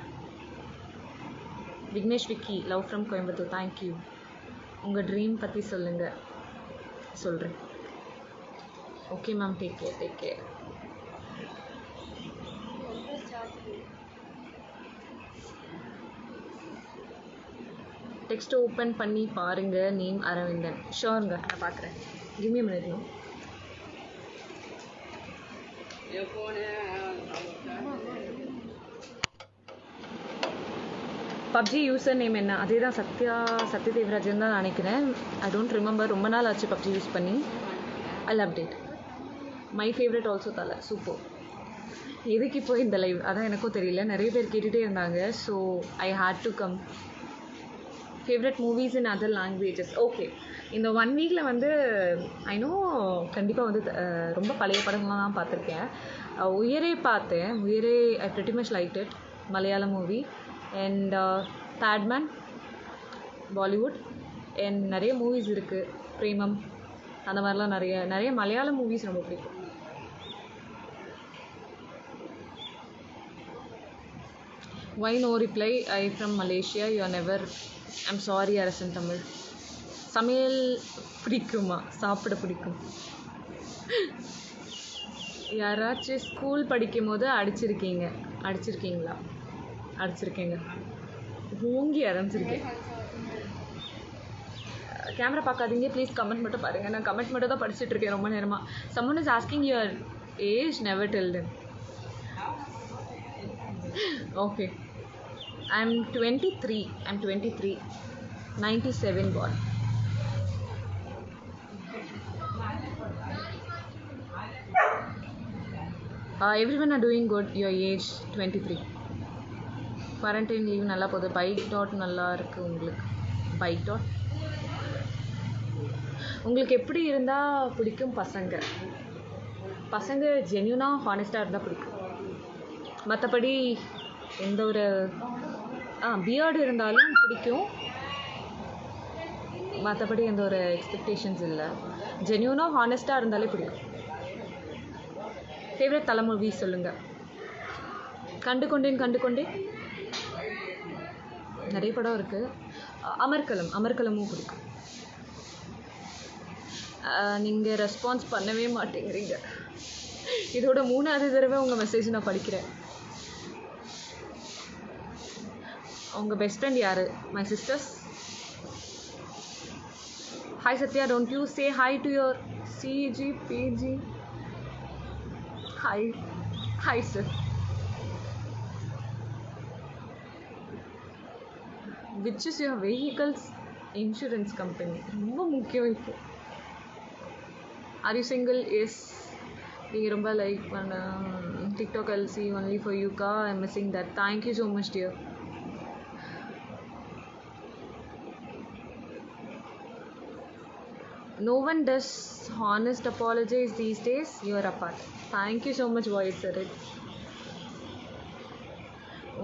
Vignesh Vicky, love from Coimbatore. Thank you. உங்கள் ட்ரீம் பற்றி சொல்லுங்கள். சொல்கிறேன். Okay ma'am, take care. Text open பண்ணி பாருங்கள். நேம் அரவிந்தன். ஷோருங்க, நான் பார்க்குறேன். Give me minute. PUBG user name என்ன? அதே தான், சத்யதேவராஜன் தான் நினைக்கிறேன். I don't remember. ரொம்ப நாள் ஆச்சு பப்ஜி யூஸ் பண்ணி. ஐல் அப்டேட். மை ஃபேவரட் ஆல்சோ தலை. சூப்பர். எதுக்கு இப்போ இந்த லைவ்? அதான் எனக்கும் தெரியல. நிறைய பேர் கேட்டுகிட்டே இருந்தாங்க. So I had to come. Favourite movies in other languages. Okay, இந்த 1 வீக்கில் வந்து ஐ நோ கண்டிப்பாக வந்து ரொம்ப பழைய படங்கள்லாம் தான் பார்த்துருக்கேன். உயிரே பார்த்தேன். உயிரே ஐ pretty much like it, Malayalam movie. And Batman Bollywood. And நிறைய மூவிஸ் இருக்குது, பிரேமம் அந்த மாதிரிலாம் நிறைய மலையாளம் மூவிஸ் ரொம்ப பிடிக்கும். Why no reply? I from Malaysia. You are never. I'm sorry, அரசன் தமிழ். சமையல் பிடிக்குமா? சாப்பிட பிடிக்கும். யாராச்சும் ஸ்கூல் படிக்கும் போது அடிச்சிருக்கீங்களா? அடிச்சிருக்கேங்க. ஓங்கி ஆரம்பிச்சிருக்கேன். கேமரா பார்க்காதீங்க ப்ளீஸ், கமெண்ட் மட்டும் பாருங்கள். நான் கமெண்ட் மட்டும் தான் படிச்சுட்டு இருக்கேன் ரொம்ப நேரமாக. someone is asking your age, never tell them. Okay, I'm 23. 97 born. Everyone are doing good. Your age 23. Quarantine leave நல்லா போகுது. பைக் டாட் நல்லா இருக்குது உங்களுக்கு. பைக் டாட் உங்களுக்கு எப்படி இருந்தால் பிடிக்கும்? பசங்க ஜென்யூனாக ஹானஸ்ட்டாக இருந்தால் பிடிக்கும். மற்றபடி எந்த ஒரு பியர்டு இருந்தாலும் பிடிக்கும். மற்றபடி எந்த ஒரு எக்ஸ்பெக்டேஷன்ஸ் இல்லை. ஜென்யூனாக ஹானஸ்ட்டாக இருந்தாலே பிடிக்கும். ஃபேவரட் தலை மூவி சொல்லுங்கள். கண்டுகொண்டேன் நிறைய படம் இருக்குது. அமர்கலமும் பிடிக்கும். நீங்கள் ரெஸ்பான்ஸ் பண்ணவே மாட்டேங்கிறீங்க. இதோட 3வது தடவை உங்கள் மெசேஜ் நான் படிக்கிறேன். உங்கள் பெஸ்ட் ஃப்ரெண்ட் யார்? My sisters. Hi Sathya, don't you say hi to your CG PG? Hi sir. Which is your vehicles insurance company? ரொம்ப முக்கியம் இப்போ. Are you single? எஸ். நீங்கள் ரொம்ப லைக் பண்ண டிக்டாக் எல்சி ஒன்லி ஃபார் யூக்கா. I am missing that. Thank you so much dear. No one does honest apologies these days. You are apart. Thank you so much, voice sir.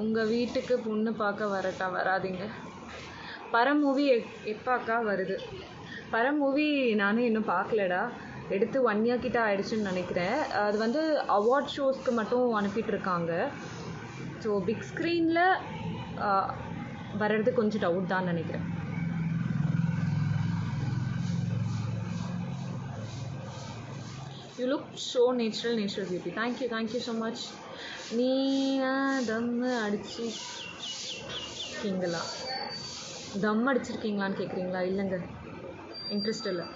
உங்கள் வீட்டுக்கு பொண்ணு பார்க்க வராதீங்க. பரம் மூவி எப்பாக்கா வருது? பரம் மூவி நானும் இன்னும் பார்க்கலடா. எடுத்து 1 year கிட்ட ஆயிடுச்சுன்னு நினைக்கிறேன். அது வந்து அவார்ட் ஷோஸ்க்கு மட்டும் அனுப்பிட்டுருக்காங்க. ஸோ பிக் ஸ்க்ரீனில் வர்றது கொஞ்சம் டவுட் தான் நினைக்கிறேன். You look so natural beauty. Thank you so much. நீ தம் அடிச்சிருக்கீங்களான்னு கேட்குறீங்களா? இல்லைங்க, இன்ட்ரெஸ்ட் இல்லை.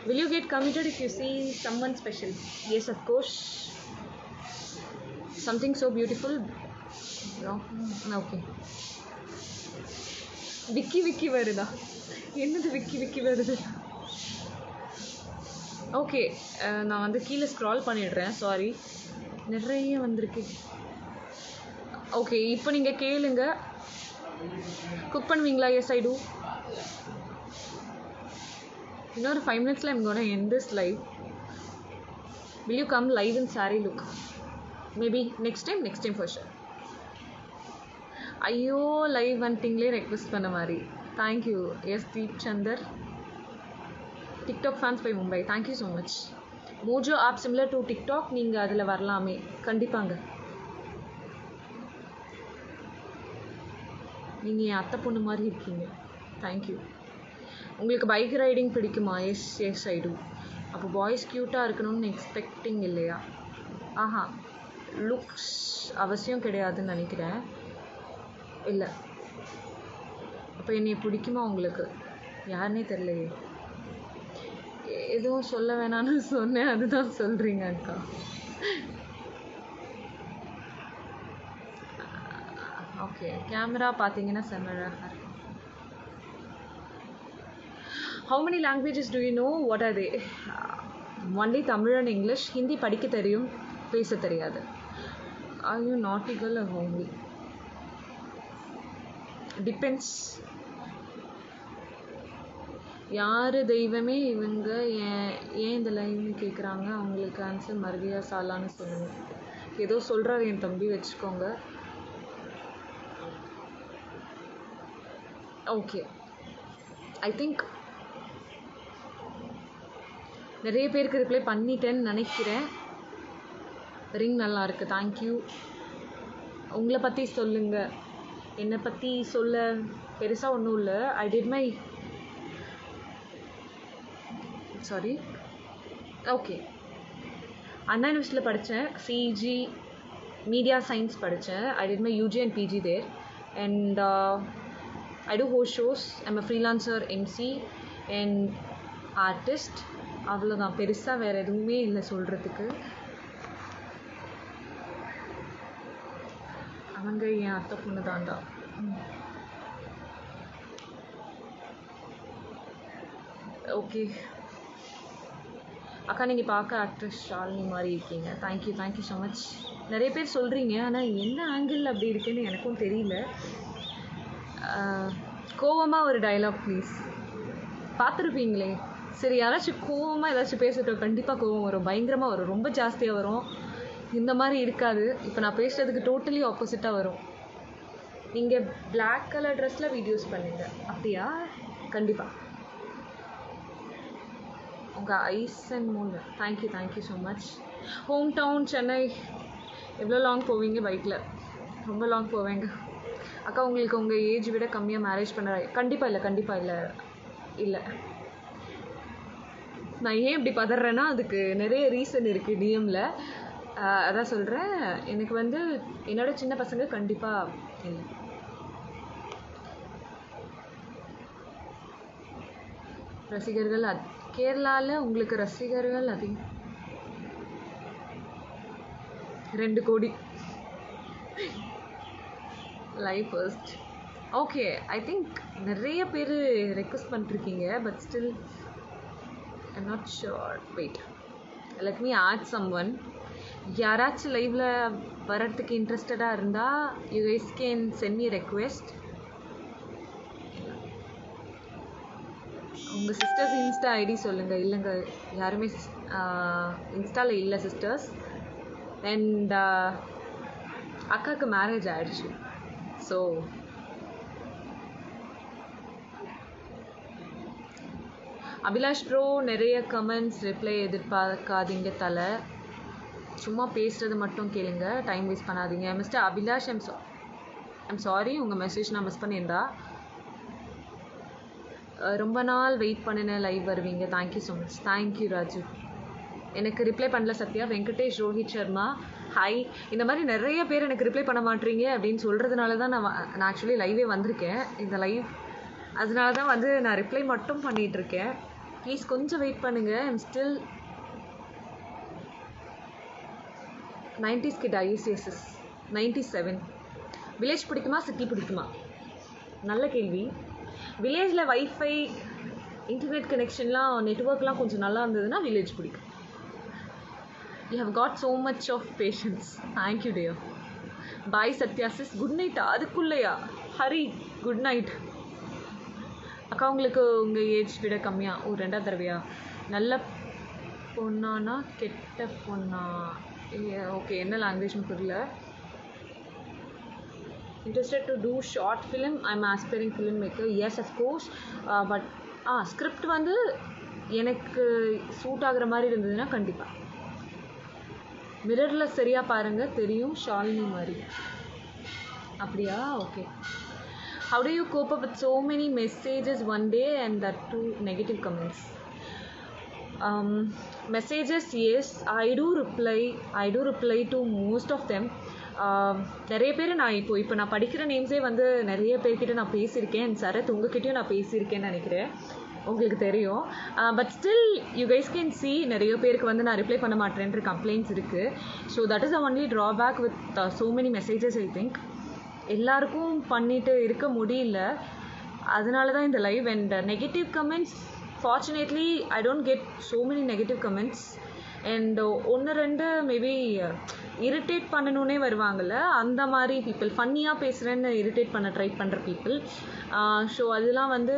Will you get committed if you see someone special? Yes, of course. Something so beautiful. No? Okay. Vicky வருதா? என்னது விக்கி வருது? ஓகே, நான் வந்து கீழே ஸ்க்ரால் பண்ணிடுறேன். சாரி, நிறைய வந்திருக்கு. ஓகே, இப்போ நீங்கள் கேளுங்க. குக் பண்ணுவீங்களா? எஸ் ஐ டூ. இன்னொரு 5 minutesல I'm gonna end this live. Will you come live in saree look? Maybe next time for sure. ஐயோ, லைவ் வந்துட்டிங்களே ரெக்வெஸ்ட் பண்ண மாதிரி. Thank you. S Deep Chandar. TikTok fans by Mumbai. Thank you so much. Mojo app similar to TikTok. நீங்கள் அதில் வரலாமே. கண்டிப்பாங்க. நீங்கள் என் அத்தை பொண்ணு மாதிரி இருக்கீங்க. தேங்க்யூ. உங்களுக்கு பைக் ரைடிங் பிடிக்குமா? எஸ் ஐ டூ. அப்போ பாய்ஸ் க்யூட்டாக இருக்கணும்னு எக்ஸ்பெக்டிங் இல்லையா? ஆஹா, லுக்ஸ் அவசியம் கிடையாதுன்னு நினைக்கிறேன். இல்லை. அப்போ என்னை பிடிக்குமா உங்களுக்கு? யாருன்னே தெரியலையே. எதுவும் சொல்ல வேணான்னு சொன்னேன், அதுதான் சொல்கிறீங்க அக்கா. ஓகே, கேமரா பார்த்தீங்கன்னா செம்மழகாக இருக்கு. How many languages do you know? What are they? Only Tamil and English. Hindi படிக்க தெரியும், பேச தெரியாது. Are you naughty girl or homely? Depends. யார் தெய்வமே இவங்க ஏன் இந்த லைன்னு கேட்குறாங்க. அவங்களுக்கு ஆன்சர் மருவியா சாலான்னு சொல்லுங்கள். ஏதோ சொல்கிறாரு என் தம்பி, வச்சுக்கோங்க. ஓகே, ஐ திங்க் நிறைய பேருக்கு ரிப்ளை பண்ணிட்டேன்னு நினைக்கிறேன். ரிங் நல்லா இருக்குது, தேங்க்யூ. உங்களை பற்றி சொல்லுங்கள். என்னை பற்றி சொல்ல பெருசாக ஒன்றும் இல்லை. I did my okay, Anna யூனிவர்சிட்டியில் படித்தேன். சிஜி மீடியா சயின்ஸ் படித்தேன். I did my UG and PG there. And I do host shows. I'm a freelancer, MC and artist. அவ்வளோதான், பெருசாக வேறு எதுவுமே இல்லை சொல்கிறதுக்கு. அவங்க என் அத்தை பொண்ணு தாண்டா. ஓகே அக்கா, நீங்கள் பார்க்க ஆக்ட்ரஸ் ஷாலினி மாதிரி இருக்கீங்க. Thank you so much. நிறைய பேர் சொல்கிறீங்க, ஆனால் என்ன ஆங்கிள் அப்படி இருக்குன்னு எனக்கும் தெரியல. கோவமாக ஒரு டைலாக் ப்ளீஸ். பார்த்துருப்பீங்களே. சரி, யாராச்சும் கோவமாக ஏதாச்சும் பேசிட்டோம், கண்டிப்பாக கோவம் வரும், பயங்கரமாக வரும், ரொம்ப ஜாஸ்தியாக வரும். இந்த மாதிரி இருக்காது. இப்போ நான் பேசுகிறதுக்கு டோட்டலி ஆப்போசிட்டாக வரும். நீங்கள் பிளாக் கலர் ட்ரெஸ்ஸில் வீடியோஸ் பண்ணுங்க. அப்படியா? கண்டிப்பாக. உங்கள் eyes and moon. Thank you so much. Home town Chennai. எவ்வளோ லாங் போவீங்க பைக்கில்? ரொம்ப லாங் போவேங்க. அக்கா, உங்களுக்கு உங்கள் ஏஜ் விட கம்மியாக மேரேஜ் பண்ண? கண்டிப்பாக இல்லை. நான் ஏன் இப்படி பதறேன்னா அதுக்கு நிறைய ரீசன் இருக்குது டிஎம்மில். அதான் சொல்கிறேன். எனக்கு வந்து என்னோட சின்ன பசங்க கண்டிப்பாக இல்லை. ரசிகர்கள் கேரளாவில் உங்களுக்கு ரசிகர்கள் 2 கோடி. Live first. Okay, I think நிறைய பேர் ரெக்வஸ்ட் பண்ணிருக்கீங்க. But still I'm not sure. Wait, let me add someone. யாராச்சும் லைவில் வர்றதுக்கு இன்ட்ரெஸ்டடாக இருந்தால் you guys can send me request. உங்கள் சிஸ்டர்ஸ் இன்ஸ்டா ஐடி சொல்லுங்கள். இல்லைங்க, யாருமே இன்ஸ்டாவில் இல்லை சிஸ்டர்ஸ். அண்ட் அக்காவுக்கு மேரேஜ் ஆகிடுச்சு. ஸோ அபிலாஷ் ப்ரோ, நிறைய கமெண்ட்ஸ் ரிப்ளை எதிர்பார்க்காதீங்க தலை. சும்மா பேசுகிறது மட்டும் கேளுங்க, டைம் வேஸ்ட் பண்ணாதீங்க. மிஸ்டர் அபிலாஷ், ஐம் சாரி உங்கள் மெசேஜ் நான் மிஸ் பண்ணியிருந்தா. ரொம்ப நாள் வெயிட் பண்ணினேன், லைவ் வருவீங்க. Thank you so much. Thank you Raju. எனக்கு ரிப்ளை பண்ணல சத்யா. வெங்கடேஷ், ரோஹித் சர்மா, ஹாய். இந்த மாதிரி நிறைய பேர் எனக்கு ரிப்ளை பண்ண மாட்டீங்க அப்படின்னு சொல்கிறதுனால தான் நான் ஆக்சுவலி லைவே வந்திருக்கேன். இந்த லைவ் அதனால தான் வந்து நான் ரிப்ளை மட்டும் பண்ணிகிட்ருக்கேன். ப்ளீஸ் கொஞ்சம் வெயிட் பண்ணுங்கள். ஐம் ஸ்டில் 90s கிட்ட. ஐஎஸ்எஸ்எஸ் 97. வில்லேஜ் பிடிக்குமா சிட்டி பிடிக்குமா? நல்ல கேள்வி. வில்லேஜில் வைஃபை இன்டர்நெட் கனெக்ஷன்லாம் நெட்ஒர்க்லாம் கொஞ்சம் நல்லா இருந்ததுன்னா வில்லேஜ் பிடிக்கும். You have got so much of patience. Thank you dear. Bye Sathya sis. Good நைட்டா? அதுக்குள்ளையா? Hari, good night. அக்கா, உங்களுக்கு உங்கள் ஏஜ் விட கம்மியா? 2ஆவது தடவையா? நல்ல பொண்ணானா கெட்ட பொண்ணா? ஓகே, என்ன லாங்குவேஜ்னு புரியல. Interested to do short film. I'm aspiring filmmaker. Yes, of course. But script வந்து எனக்கு சூட் ஆகுற மாதிரி இருந்ததுன்னா கண்டிப்பாக. மிரரில் சரியாக பாருங்கள், தெரியும் ஷாலினி மாதிரி. அப்படியா? Okay. How do you cope up with so many messages one day and that too negative comments? Messages, yes, I do reply to most of them. நிறைய பேர் நான் இப்போ நான் படிக்கிற நேம்ஸே வந்து நிறைய பேர்கிட்ட நான் பேசியிருக்கேன். சரத், உங்ககிட்டயும் நான் பேசியிருக்கேன்னு நினைக்கிறேன், உங்களுக்கு தெரியும். But still you guys can see நிறைய பேருக்கு வந்து நான் ரிப்ளை பண்ண மாட்டேன்ற கம்ப்ளைண்ட்ஸ் இருக்குது. So that is the only drawback with so many messages. I think எல்லாருக்கும் பண்ணிட்டு இருக்க முடியல, அதனால தான் இந்த live. And negative comments, fortunately I don't get so many negative comments. And ஒன்று ரெண்டு மேபி இரிட்டேட் பண்ணணுன்னே வருவாங்கள்ல, அந்த மாதிரி பீப்புள், ஃபன்னியாக பேசுகிறேன்னு இரிட்டேட் பண்ண ட்ரை பண்ணுற பீப்புள். ஸோ அதெல்லாம் வந்து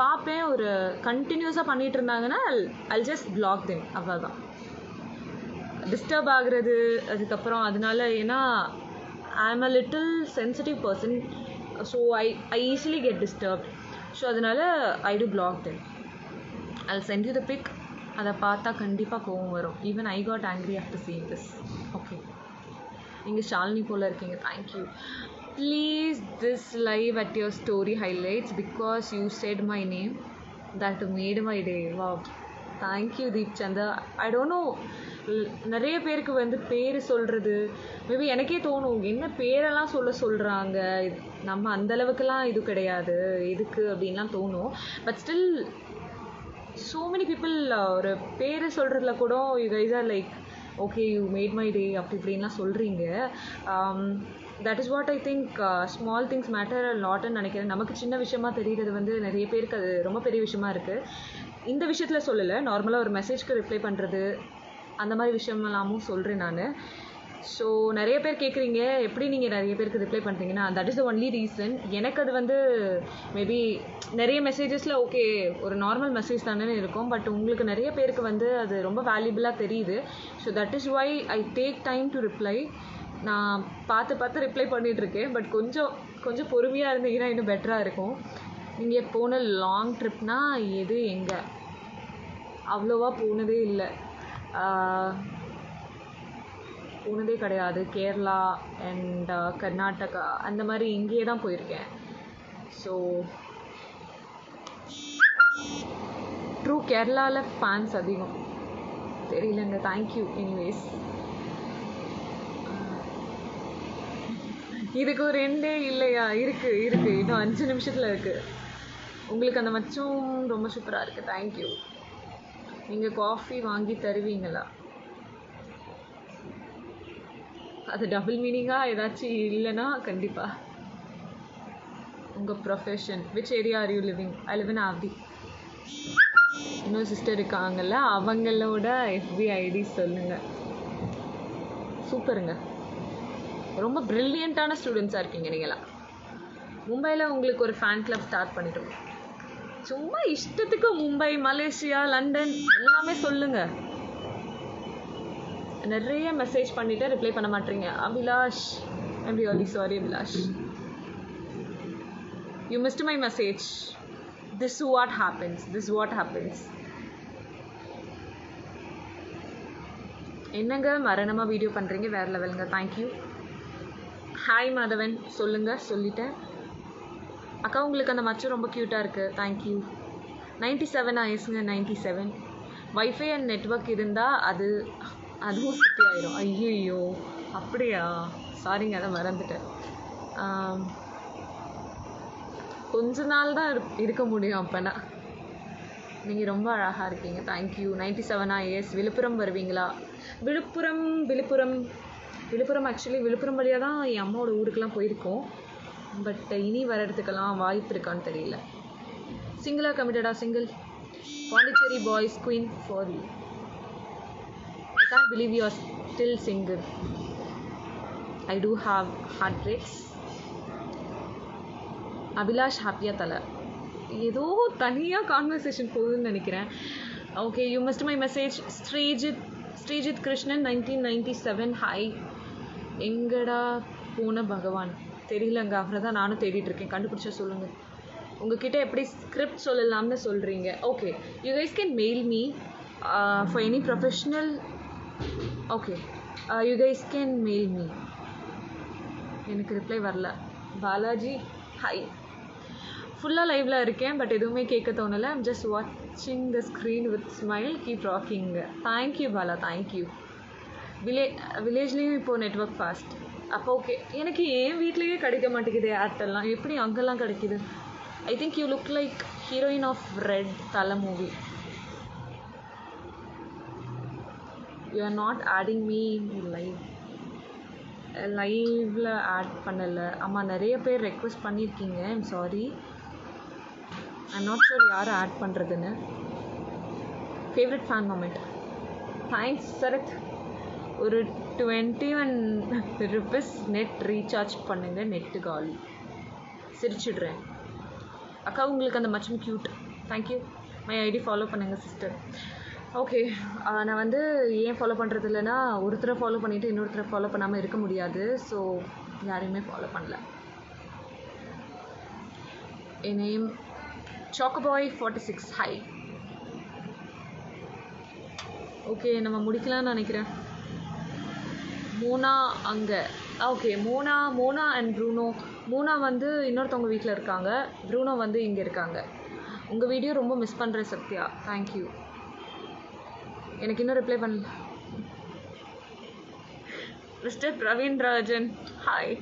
பார்ப்பேன். ஒரு கண்டினியூஸாக பண்ணிகிட்டு இருந்தாங்கன்னா I'll just block them, அவ்வளோதான். டிஸ்டர்ப் ஆகுறது அதுக்கப்புறம் அதனால, ஏன்னா I am a little sensitive person, so I easily get disturbed. So அதனால I do block them. I'll send you the pic. அதை பார்த்தா கண்டிப்பாக கோவம் வரும். Even I got angry after seeing this. Okay, நீங்கள் ஷாலினி போல் இருக்கீங்க, thank you. Please this live at your story highlights because you said my name, that made my day. Wow, thank you Deep Chanda. I don't know, நிறைய பேருக்கு வந்து பேர் சொல்கிறது மேபி எனக்கே தோணும், என்ன பேரெல்லாம் சொல்கிறாங்க, நம்ம அந்தளவுக்குலாம் இது கிடையாது எதுக்கு அப்படின்லாம் தோணும். But still so many people ஒரு பேர் சொல்கிறதுல கூட you guys are like okay you made my day அப்படி இப்படின்லாம் சொல்கிறீங்க. that is what I think small things matter a lotன்னு நினைக்கிறேன். நமக்கு சின்ன விஷயமா தெரிகிறது வந்து நிறைய பேருக்கு அது ரொம்ப பெரிய விஷயமா இருக்குது. இந்த விஷயத்தில் சொல்லலை, நார்மலாக ஒரு மெசேஜ்க்கு ரிப்ளை பண்ணுறது அந்த மாதிரி விஷயமெல்லாமும் சொல்கிறேன் நான். ஸோ நிறைய பேர் கேட்குறீங்க எப்படி நீங்கள் நிறைய பேருக்கு ரிப்ளை பண்ணுறீங்கன்னா, that is the only reason. எனக்கு அது வந்து மேபி நிறைய மெசேஜஸில் ஓகே ஒரு நார்மல் மெசேஜ் தானே இருக்கும், பட் உங்களுக்கு நிறைய பேருக்கு வந்து அது ரொம்ப வேல்யூபிளாக தெரியுது. So that is why I take time to reply. நான் பார்த்து ரிப்ளை பண்ணிகிட்ருக்கேன், பட் கொஞ்சம் பொறுமையாக இருந்தீங்கன்னா இன்னும் பெட்டராக இருக்கும். நீங்கள் போன லாங் ட்ரிப்னா எது, எங்கே? அவ்வளோவா போனதே இல்லை, போனதே கிடையாது. கேரளா அண்ட் கர்நாடகா அந்த மாதிரி இங்கேயே தான் போயிருக்கேன். ஸோ ட்ரூ கேரளாவில் ஃபேன்ஸ் அதிகம் தெரியலங்க, தேங்க்யூ. எனிவேஸ், இதுக்கு ஒரு ரெண்டே இல்லையா? இருக்குது இன்னும் 5 நிமிஷத்தில் இருக்குது. உங்களுக்கு அந்த மச்சும் ரொம்ப சூப்பராக இருக்குது, தேங்க்யூ. நீங்கள் காஃபி வாங்கி தருவீங்களா? அது டபுள் மீனிங்காக ஏதாச்சும் இல்லைன்னா கண்டிப்பாக. உங்கள் profession, which area are you living? I live in Avadi. இன்னொரு சிஸ்டர் இருக்காங்கல்ல, அவங்களோட FB ID சொல்லுங்கள். சூப்பருங்க, ரொம்ப ப்ரில்லியண்ட்டான ஸ்டூடெண்ட்ஸாக இருக்கீங்க நீங்களாம். மும்பையில் உங்களுக்கு ஒரு ஃபேன் கிளப் ஸ்டார்ட் பண்ணிட்டோம். சும்மா இஷ்டத்துக்கு மும்பை, மலேசியா, லண்டன் எல்லாமே சொல்லுங்கள். நிறைய மெசேஜ் பண்ணிவிட்டு ரிப்ளை பண்ண மாட்டீங்க. Abhilash, I'm really sorry Abhilash, you mist my message. This what happens. என்னங்க மரணமாக வீடியோ பண்ணுறீங்க, வேறு லெவலுங்க, தேங்க்யூ. ஹாய் மாதவன், சொல்லுங்கள். சொல்லிட்டேன் அக்கா, உங்களுக்கு அந்த மச்சம் ரொம்ப க்யூட்டாக இருக்குது, தேங்க்யூ. 97 ஆயிடுச்சுங்க, 97. வைஃபை அண்ட் நெட்ஒர்க் இருந்தால் அதுவும் சுற்றி ஆயிரும். ஐயோ அப்படியா, சாரிங்க, அதை மறந்துட்டேன். கொஞ்ச நாள் தான் இருக்க முடியும் அப்போனா. நீங்கள் ரொம்ப அழகாக இருக்கீங்க, தேங்க்யூ. 97 ஆயிஸ். விழுப்புரம் வருவீங்களா? விழுப்புரம் ஆக்சுவலி விழுப்புரம் வழியாக தான் என் அம்மாவோட ஊருக்கெலாம் போயிருக்கோம். பட் இனி வர்றதுக்கெல்லாம் வாய்ப்பு இருக்கான்னு தெரியல. சிங்கிளாக கமிட்டடா? Single. Pondicherry boys queen for you. I can't believe you are still single. I do have heartbreaks. Abhilash ஹாப்பியா தலை. ஏதோ தனியாக கான்வர்சேஷன் போகுதுன்னு நினைக்கிறேன். Okay, you mist my message. Sreejith Krishnan 1997. Hi. எங்கடா போன பகவான்? தெரியலங்க, அவரை தான் நானும் தேடிட்டுருக்கேன், கண்டுபிடிச்சா சொல்லுங்கள். உங்ககிட்ட எப்படி ஸ்கிரிப்ட் சொல்லலாம்னு சொல்கிறீங்க. Okay, you guys can mail me for any professional. Okay, you guys can mail me. எனக்கு ரிப்ளை வரல. பாலாஜி ஹாய். ஃபுல்லாக லைவில் இருக்கேன், பட் எதுவுமே கேட்க தோணலை. ஐம் ஜஸ்ட் வாட்சிங் the screen with smile. Keep rocking. Thank you Bala, thank you. வில்லேஜ்லேயும் இப்போது நெட்ஒர்க் ஃபாஸ்ட். அப்போ ஓகே. எனக்கு என் வீட்லேயே கிடைக்க மாட்டேங்குது ஏர்டெல்லாம், எப்படி அங்கெல்லாம் கிடைக்கிது? I think you look like heroine of red Thala movie. You are not adding me லைவில் ஆட் பண்ணலை. ஆமாம், நிறைய பேர் ரெக்வெஸ்ட் பண்ணியிருக்கீங்க. I'm sorry, I'm not sure யாரை ஆட் பண்ணுறதுன்னு. Favourite fan moment? Thanks Sarath. ஒரு 21 ருபீஸ் நெட் ரீசார்ஜ் பண்ணுங்க, நெட்டு காலி. சிரிச்சிடுறேன் அக்கா, உங்களுக்கு அந்த மச்சம் cute. Thank you. My ID follow பண்ணுங்கள் சிஸ்டர். ஓகே, நான் வந்து ஏன் ஃபாலோ பண்ணுறது இல்லைன்னா, ஒருத்தரை ஃபாலோ பண்ணிவிட்டு இன்னொருத்தரை ஃபாலோ பண்ணாமல் இருக்க முடியாது. ஸோ யாரையுமே ஃபாலோ பண்ணல. என் நேம் சாக்கோபாய் 46. ஹை. ஓகே, நம்ம முடிக்கலாம்னு நினைக்கிறேன். மோனா அங்கே. Okay, Mona and Bruno. Mona வந்து இன்னொருத்தவங்க வீட்டில் இருக்காங்க, ப்ரூனோ வந்து இங்கே இருக்காங்க. உங்கள் வீடியோ ரொம்ப மிஸ் பண்ணுறேன் சத்யா. தேங்க்யூ. எனக்கு இன்னும் ரிப்ளை பண்ணல. Mister Praveen Rajan hi.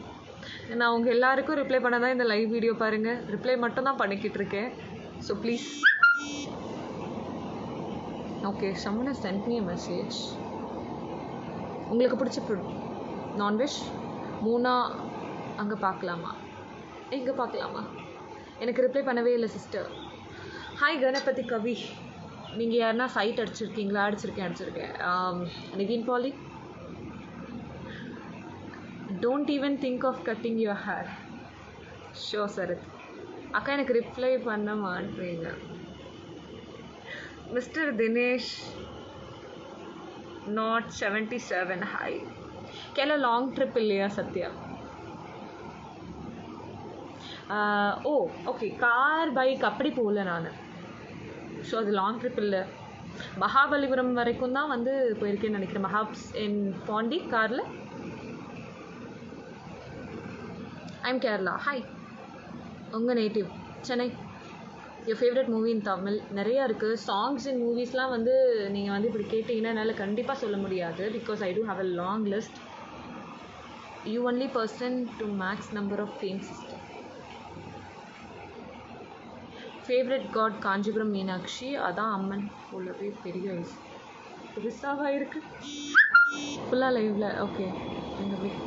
நான் அவங்க எல்லாருக்கும் ரிப்ளை பண்ண தான் இந்த லைவ் வீடியோ பாருங்கள். ரிப்ளை மட்டும் தான் பண்ணிக்கிட்டு இருக்கேன். So please. Okay, someone has sent me a message. உங்களுக்கு பிடிச்ச நான்வெஜ் மூணா அங்கே பார்க்கலாமா, எங்கே பார்க்கலாமா? எனக்கு ரிப்ளை பண்ணவே இல்லை சிஸ்டர். ஹாய் கணபதி கவி. நீங்கள் யாருன்னா சைட் அடிச்சிருக்கீங்களா? அடிச்சிருக்கேன். Nivin Pauly. Don't even think of cutting your hair. Show Sarath. அக்கா எனக்கு ரிப்ளை பண்ண மாட்டேங்க. Mister Dinesh not 77. Hi. Kerala long trip இல்லையா Sathya? Oh okay, car bike அப்படி போகல நான். ஸோ அது லாங் ட்ரிப் இல்லை. மகாபலிபுரம் வரைக்கும் தான் வந்து போயிருக்கேன்னு நினைக்கிறேன். மஹாப்ஸ் இன் பாண்டி காரில். ஐம் கேரளா. ஹாய். உங்கள் native Chennai. Your favourite movie in Tamil? நிறையா இருக்குது. சாங்ஸ் இன் மூவிஸ்லாம் வந்து நீங்கள் வந்து இப்படி கேட்டிங்கன்னா என்னால் கண்டிப்பாக சொல்ல முடியாது. Because I do have a long list. You only person to makes number of fame system. Favourite god Kanchipuram Meenakshi. அதான் அம்மன் போலவே பெரிய வயசு பெருசாக இருக்குது. ஃபுல்லாக லைவில். ஓகே, எங்கள்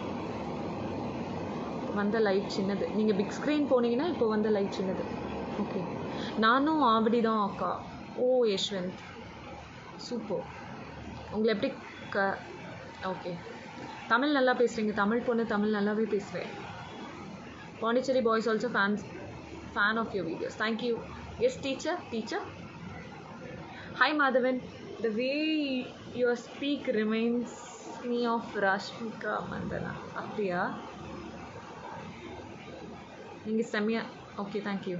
வந்த லைவ் சின்னது. நீங்கள் பிக் ஸ்க்ரீன் போனீங்கன்னா இப்போ வந்த லைவ் சின்னது. ஓகே, நானும் ஆவடி தான் அக்கா. ஓ யஷ்வந்த், சூப்பர். உங்களை எப்படி ஓகே, தமிழ் நல்லா பேசுகிறீங்க. தமிழ் பொண்ணு, தமிழ் நல்லாவே பேசுவேன். Pondicherry boys also fan of your videos. Thank you. Yes teacher. Hi Madhavan. The way you speak reminds me of Rashmika Mandana. அப்படியா? நீங்கள் செம்மையா. Okay, thank you.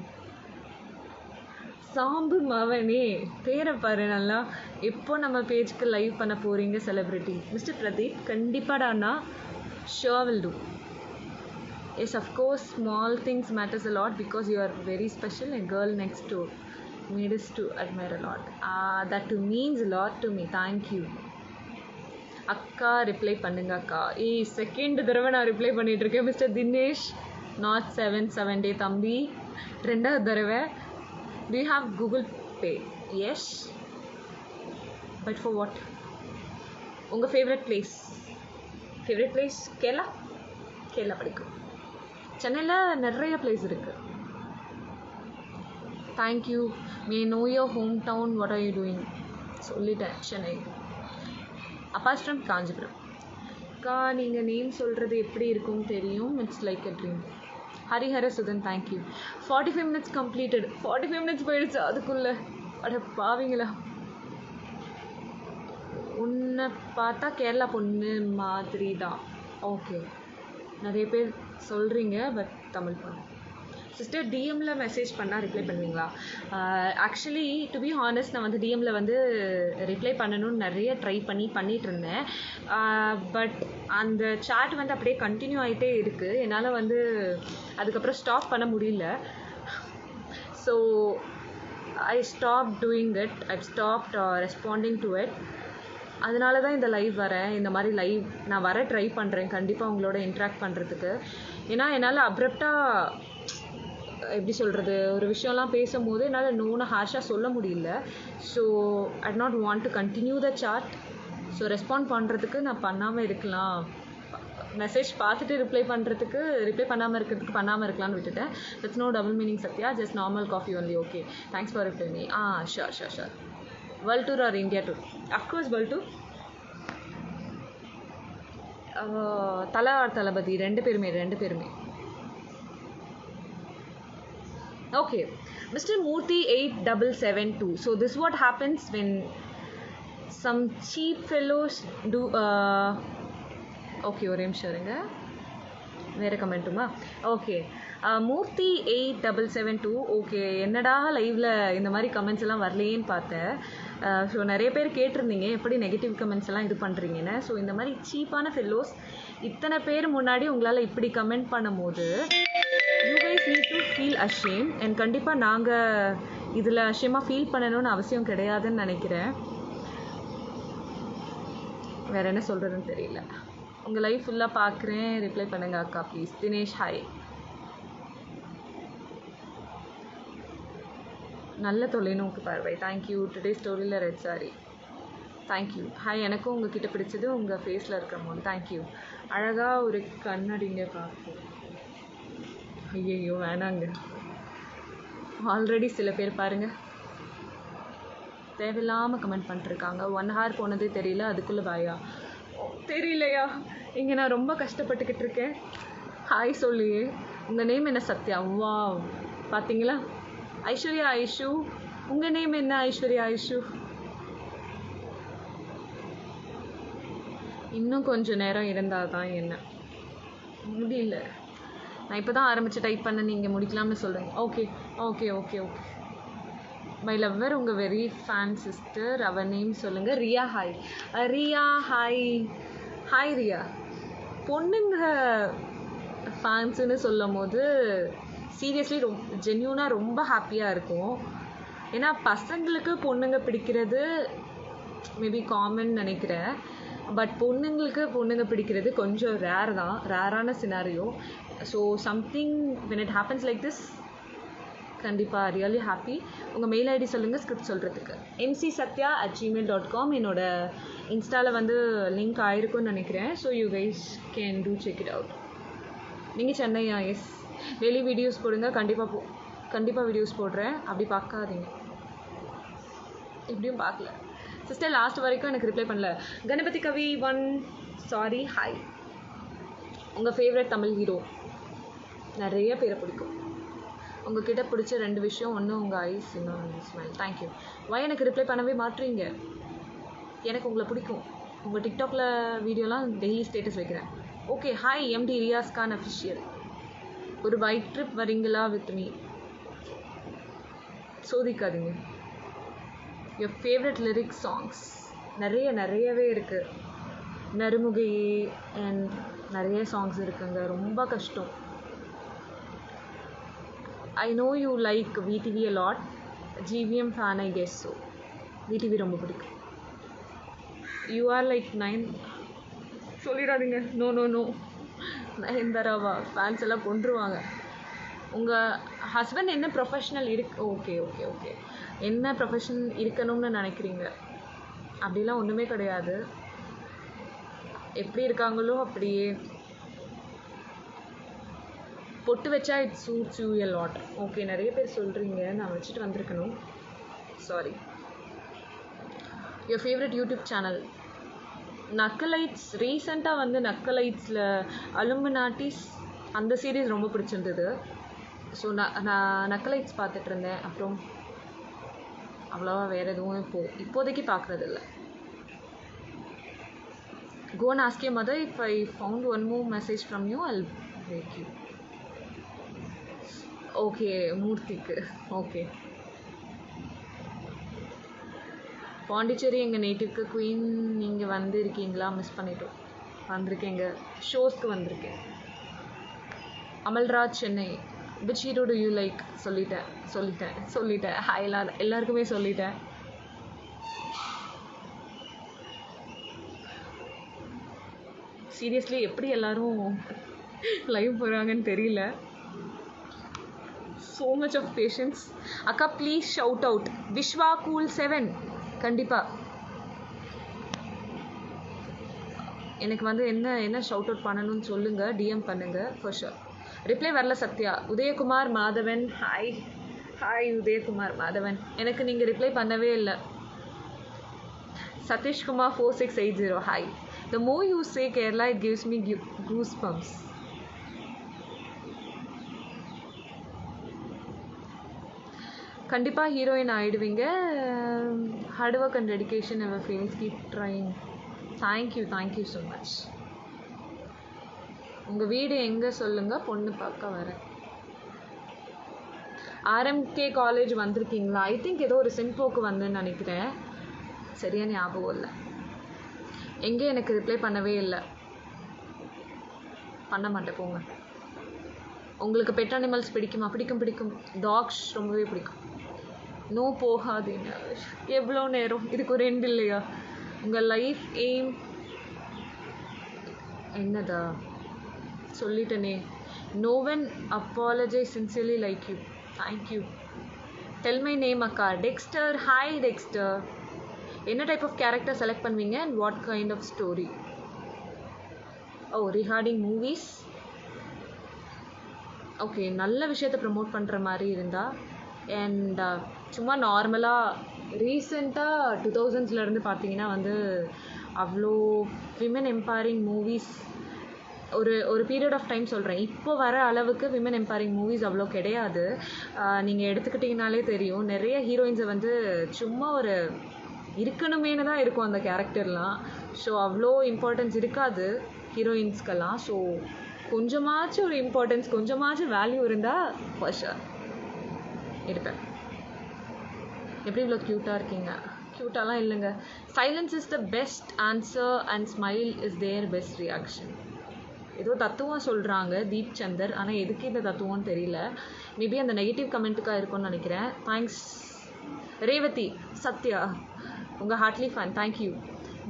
சாம்பு மவனே, பேரை பாரு நல்லா. எப்போ நம்ம பேஜ்க்கு லைவ் பண்ண போகிறீங்க செலிப்ரிட்டி? மிஸ்டர் பிரதீப். கண்டிப்பாடாண்ணா, sure will do. Yes, of course, small things matters a lot because you are very special. A girl next door made us to admire a lot. That too means a lot to me. Thank you. அக்கா ரிப்ளை பண்ணுங்க அக்கா. செகண்ட் தடவை நான் ரிப்ளை பண்ணிகிட்ருக்கேன். மிஸ்டர் தினேஷ் நாட் 77 தம்பி. ரெண்டாவது தடவை. Do you have Google Pay? Yes. But for what? உங்கள் ஃபேவரட் பிளேஸ்? கேரளா பிடிக்கும். சென்னையில் நிறைய பிளேஸ் இருக்குது. Thank you. May know your home town. What are you doing? சொல்லிட்டேன், சென்னை. Apart from Kanchipuram. அக்கா, நீங்கள் நேம் சொல்கிறது எப்படி இருக்கும்னு தெரியும். It's like a dream. Harihara Sudhan. Thank you. 45 minutes completed. 45 minutes போயிடுச்சு அதுக்குள்ளே. அட பாவீங்களா. உன்னை பார்த்தா கேரளா பொண்ணு மாதிரி தான். ஓகே, நிறைய பேர் சொல்கிறீங்க, பட் தமிழ் பொண்ணு. சிஸ்டர், டிஎம்மில் மெசேஜ் பண்ணால் ரிப்ளை பண்ணுவீங்களா? ஆக்சுவலி டு பி ஹானஸ்ட், நான் வந்து டிஎம்மில் வந்து ரிப்ளை பண்ணணும்னு நிறைய ட்ரை பண்ணிகிட்டு இருந்தேன். பட் அந்த சாட் வந்து அப்படியே கண்டினியூ ஆகிட்டே இருக்குது. என்னால் வந்து அதுக்கப்புறம் ஸ்டாப் பண்ண முடியல. So I stop doing it. I stopped responding to it. அதனால தான் இந்த லைவ் வரேன். இந்த மாதிரி லைவ் நான் வர ட்ரை பண்ணுறேன் கண்டிப்பாக உங்களோட இன்ட்ராக்ட் பண்ணுறதுக்கு. ஏன்னா என்னால் அப்ரப்டாக எப்படி சொல்கிறது, ஒரு விஷயம்லாம் பேசும்போது என்னால் நோன்னு ஹார்ஷாக சொல்ல முடியல. So I not want to continue the chat. So respond பண்ணுறதுக்கு நான் பண்ணாமல் இருக்கலாம். மெசேஜ் பார்த்துட்டு ரிப்ளை பண்ணாமல் இருக்கலாம்னு விட்டுட்டேன். That's no double meaning Sathya. Just normal coffee only. Okay, thanks for reply me. Sure. World tour or India tour? Of course world tour. Thala Thalapathy ரெண்டு பேருமே. Okay, Mr. Murthy 8772. So this is what happens when some cheap fellows do okay, ஒரே நிமிஷம் இருங்க, வேறு கமெண்ட்டுமா. ஓகே, மூர்த்தி 8772. ஓகே, என்னடா லைவில் இந்த மாதிரி கமெண்ட்ஸ் எல்லாம் வரலையேன்னு பார்த்தேன். ஸோ நிறைய பேர் கேட்டிருந்தீங்க எப்படி நெகட்டிவ் கமெண்ட்ஸ் எல்லாம் இது பண்ணுறீங்கன்னு. ஸோ இந்த மாதிரி சீப்பான ஃபெல்லோஸ் இத்தனை பேர் முன்னாடி உங்களால் இப்படி கமெண்ட் பண்ணும் போது you guys need to feel அஷேம். And கண்டிப்பாக நாங்கள் இதில் அஷேமாக ஃபீல் பண்ணணும்னு அவசியம் கிடையாதுன்னு நினைக்கிறேன். வேறு என்ன சொல்கிறதுன்னு தெரியல. உங்கள் லைஃப் ஃபுல்லாக பார்க்குறேன், ரிப்ளை பண்ணுங்கள் அக்கா ப்ளீஸ். தினேஷ் ஹாய். நல்ல தொலைநோக்கு பார்வை, தேங்க்யூ. டுடே ஸ்டோரியில் ரெட் சாரி, தேங்க்யூ. ஹாய், எனக்கும் உங்ககிட்ட பிடிச்சது உங்கள் ஃபேஸில் இருக்கிற போது, தேங்க்யூ. அழகாக ஒரு கண்ணாடிங்க பார்ப்போம். ஐயையோ வேணாங்க, ஆல்ரெடி சில பேர் பாருங்கள் தேவையில்லாமல் கமெண்ட் பண்ணிட்டுருக்காங்க. 1 hour போனதே தெரியல, அதுக்குள்ளே பாயா தெரியலையா? இங்கே நான் ரொம்ப கஷ்டப்பட்டுக்கிட்டு இருக்கேன். ஹாய் சொல்லியே. உங்கள் நேம் என்ன? சத்யா. வா, பார்த்தீங்களா? ஐஸ்வர்யா ஐஷு. உங்கள் நேம் என்ன? ஐஸ்வர்யா ஐஷு. இன்னும் கொஞ்சம் நேரம் இருந்தால் தான் என்ன, முடியல. நான் இப்போ தான் ஆரம்பித்து டைப் பண்ண, நீங்கள் முடிக்கலாம்னு சொல்கிறேன். Okay okay okay okay. My lover, உங்கள் வெரி ஃபேன் சிஸ்டர். அவர் நேம் சொல்லுங்கள். Riya hi. Riya hi. Hi Riya. பொண்ணுங்க ஃபேன்ஸுன்னு சொல்லும் போது சீரியஸ்லி ஜென்யூனாக ரொம்ப ஹாப்பியாக இருக்கும். ஏன்னா பசங்களுக்கு பொண்ணுங்க பிடிக்கிறது மேபி காமன் நினைக்கிறேன். பட் பொண்ணுங்களுக்கு பொண்ணுங்க பிடிக்கிறது கொஞ்சம் ரேர் தான், ரேரான scenario. So something when it happens like this, கண்டிப்பாக ரியலி ஹாப்பி. உங்கள் மெயில் ஐடி சொல்லுங்கள் ஸ்கிரிப்ட் சொல்கிறதுக்கு. mcsatya@gmail.com. என்னோட இன்ஸ்டாவில் வந்து லிங்க் ஆகிருக்குன்னு நினைக்கிறேன். So you guys can do check it out. நீங்கள் சென்னையா? எஸ். டெய்லி வீடியோஸ் போடுங்க. கண்டிப்பாக வீடியோஸ் போடுறேன். அப்படி பார்க்காதீங்க. இப்படியும் பார்க்கல சிஸ்டர், லாஸ்ட் வரைக்கும் எனக்கு ரிப்ளை பண்ணல. கணபதி கவி 1 சாரி ஹாய். உங்கள் ஃபேவரட் தமிழ் ஹீரோ? நிறைய பேரை பிடிக்கும். உங்ககிட்ட பிடிச்ச 2 விஷயம், ஒன்று உங்கள் ஐஸ், இன்னொன்று ஸ்மைல். தேங்க்யூ. வை எனக்கு ரிப்ளை பண்ணவே மாட்டுறீங்க? எனக்கு உங்களை பிடிக்கும். உங்கள் டிக்டாக்ல வீடியோலாம் டெய்லி ஸ்டேட்டஸ் வைக்கிறேன். Okay, hi MD Riyaz Khan official. ஒரு பைக் ட்ரிப் வரீங்களா வித் மீ? சோதிக்காதீங்க. your favorite lyric songs? நிறையவே இருக்குது. நறுமுகை அண்ட் நிறைய சாங்ஸ் இருக்குங்க, ரொம்ப கஷ்டம். I know you like VTV a lot. GVM fan I guess so. VTV ரொம்ப பிடிக்கும். You are like 9. சொல்லிடாதீங்க. நோ நயன்தாராவா? ஃபேன்ஸ் எல்லாம் கொண்டுருவாங்க. உங்கள் ஹஸ்பண்ட் என்ன ப்ரொஃபஷ்னல் ஓகே என்ன ப்ரொஃபஷன் இருக்கணும்னு நினைக்கிறீங்க? அப்படிலாம் ஒன்றுமே கிடையாது. எப்படி இருக்காங்களோ அப்படியே. பொட்டு வச்சா it suits you a lot. Okay, நிறைய பேர் சொல்கிறீங்க, நான் வச்சுட்டு வந்திருக்கணும், sorry. Your favourite YouTube channel? Nakkalites. ரீசெண்டாக வந்து நக்கலைட்ஸில் அலுமினாட்டிஸ் அந்த சீரீஸ் ரொம்ப பிடிச்சிருந்தது. ஸோ நான் நக்கலைட்ஸ் பார்த்துட்டு இருந்தேன். அப்புறம் அவ்வளோவா வேறு எதுவும் இப்போதைக்கு பார்க்குறதில்ல. Go and ask your mother if I found one more message from you, I'll break you. Okay, மூர்த்திக்கு ஓகே. பாண்டிச்சேரி எங்கள் நேட்டிவ்க்கு. குயின் நீங்கள் வந்திருக்கீங்களா? மிஸ் பண்ணிட்டோம். வந்திருக்கேங்க, ஷோஸ்க்கு வந்திருக்கேன். Amalraj Chennai. Which hero to you like? சொல்லிட்டேன். ஹாய் எல்லாருக்குமே சொல்லிட்டேன். சீரியஸ்லி எப்படி எல்லாரும் லைவ் போகிறாங்கன்னு தெரியல. so much of patience. அக்கா please shout out. Viswa cool 7. கண்டிப்பாக எனக்கு வந்து என்ன ஷவுட் அவுட் பண்ணணும்னு சொல்லுங்கள், டிஎம் பண்ணுங்கள் ஃபார் ஷுர். ரிப்ளை வரல சத்யா. உதயகுமார் மாதவன் ஹாய் உதயகுமார் மாதவன். எனக்கு நீங்கள் ரிப்ளை பண்ணவே இல்லை. Satheeshkumar 4680 hi. The more you say Kerala, it gives me goosebumps. கண்டிப்பாக ஹீரோயின் ஆகிடுவீங்க. Hard work and dedication ever fails, keep trying. Thank you so much. உங்கள் வீடு எங்கே சொல்லுங்கள், பொண்ணு பார்க்க வரேன். ஆர்எம்கே காலேஜ் வந்திருக்கீங்களா? ஐ திங்க் ஏதோ ஒரு சிம்போக்கு வந்தேன்னு நினைக்கிறேன், சரியா ஞாபகம் இல்லை. எங்கே எனக்கு ரிப்ளை பண்ணவே இல்லை, பண்ண மாட்டேன் போங்க. உங்களுக்கு பெட் அனிமல்ஸ் பிடிக்குமா? பிடிக்கும். டாக்ஸ் ரொம்பவே பிடிக்கும். நோ போகாதீங்க. எவ்வளோ நேரம் இதுக்கு ஒரு எண்ட் இல்லையா? உங்கள் லைஃப் எய்ம் என்னதா சொல்லிட்டனே. No one apologizes sincerely like you. Thank you. Tell my name அக்கா. டெக்ஸ்டர். Hi Dexter. என்ன டைப் ஆஃப் கேரக்டர் செலக்ட் பண்ணுவீங்க and what kind of story? Oh, regarding movies. Okay, நல்ல விஷயத்தை ப்ரமோட் பண்ணுற மாதிரி இருந்தால். அண்ட் சும்மா நார்மலாக ரீசெண்டாக 2000s பார்த்தீங்கன்னா வந்து அவ்வளோ விமன் எம்பவரிங் மூவிஸ் ஒரு பீரியட் ஆஃப் டைம் சொல்கிறேன், இப்போ வர அளவுக்கு விமன் எம்பவரிங் மூவிஸ் அவ்வளோ கிடையாது. நீங்கள் எடுத்துக்கிட்டிங்கனாலே தெரியும், நிறைய ஹீரோயின்ஸை வந்து சும்மா ஒரு இருக்கணுமேனு தான் இருக்கும் அந்த கேரக்டர்லாம். ஸோ அவ்வளோ இம்பார்ட்டன்ஸ் இருக்காது ஹீரோயின்ஸ்க்கெல்லாம். ஸோ கொஞ்சமாச்சும் ஒரு இம்பார்ட்டன்ஸ், கொஞ்சமாச்சும் வேல்யூ இருந்தால் ஃபர்ஸ்ட் எடுப்பேன். எப்படி இவ்வளோ க்யூட்டாக இருக்கீங்க? க்யூட்டாலாம் இல்லைங்க. Silence is the best answer and smile is their best reaction. ஏதோ தத்துவம் சொல்கிறாங்க தீப் சந்தர், ஆனால் எதுக்கு இந்த தத்துவம்னு தெரியல. மேபி அந்த நெகட்டிவ் கமெண்ட்டுக்காக இருக்கும்னு நினைக்கிறேன். தேங்க்ஸ் ரேவதி. சத்யா, உங்கள் hardly fan. Thank you.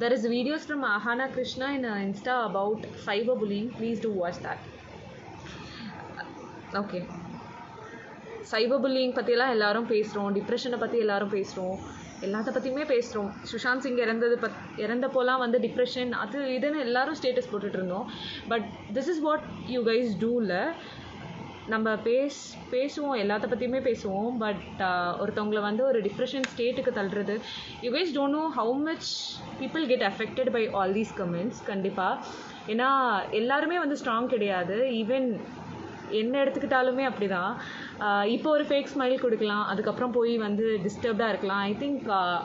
There is videos from Ahana Krishna in Insta about cyberbullying. Please do watch that. Okay. சைபர் பற்றியெல்லாம் எல்லாரும் பேசுகிறோம், டிப்ரெஷனை பற்றி எல்லாரும் பேசுகிறோம், எல்லாத்த பற்றியுமே பேசுகிறோம். சுஷாந்த் சிங் இறந்தப்போலாம் வந்து டிப்ரெஷன் அது இதுன்னு எல்லாரும் ஸ்டேட்டஸ் போட்டுட்டு இருந்தோம். But this is what you guys டூல. நம்ம பேசுவோம், எல்லாத்த பற்றியுமே பேசுவோம். பட் ஒருத்தவங்களை வந்து ஒரு டிப்ரெஷன் ஸ்டேட்டுக்கு தள்ளுறது, you guys don't know how much people get affected by all these comments. கண்டிப்பாக, ஏன்னா எல்லாருமே வந்து ஸ்ட்ராங் கிடையாது. ஈவன் என்ன எடுத்துக்கிட்டாலுமே அப்படி தான். இப்போ ஒரு ஃபேக் ஸ்மைல் கொடுக்கலாம், அதுக்கப்புறம் போய் வந்து டிஸ்டர்ப்டாக இருக்கலாம். I think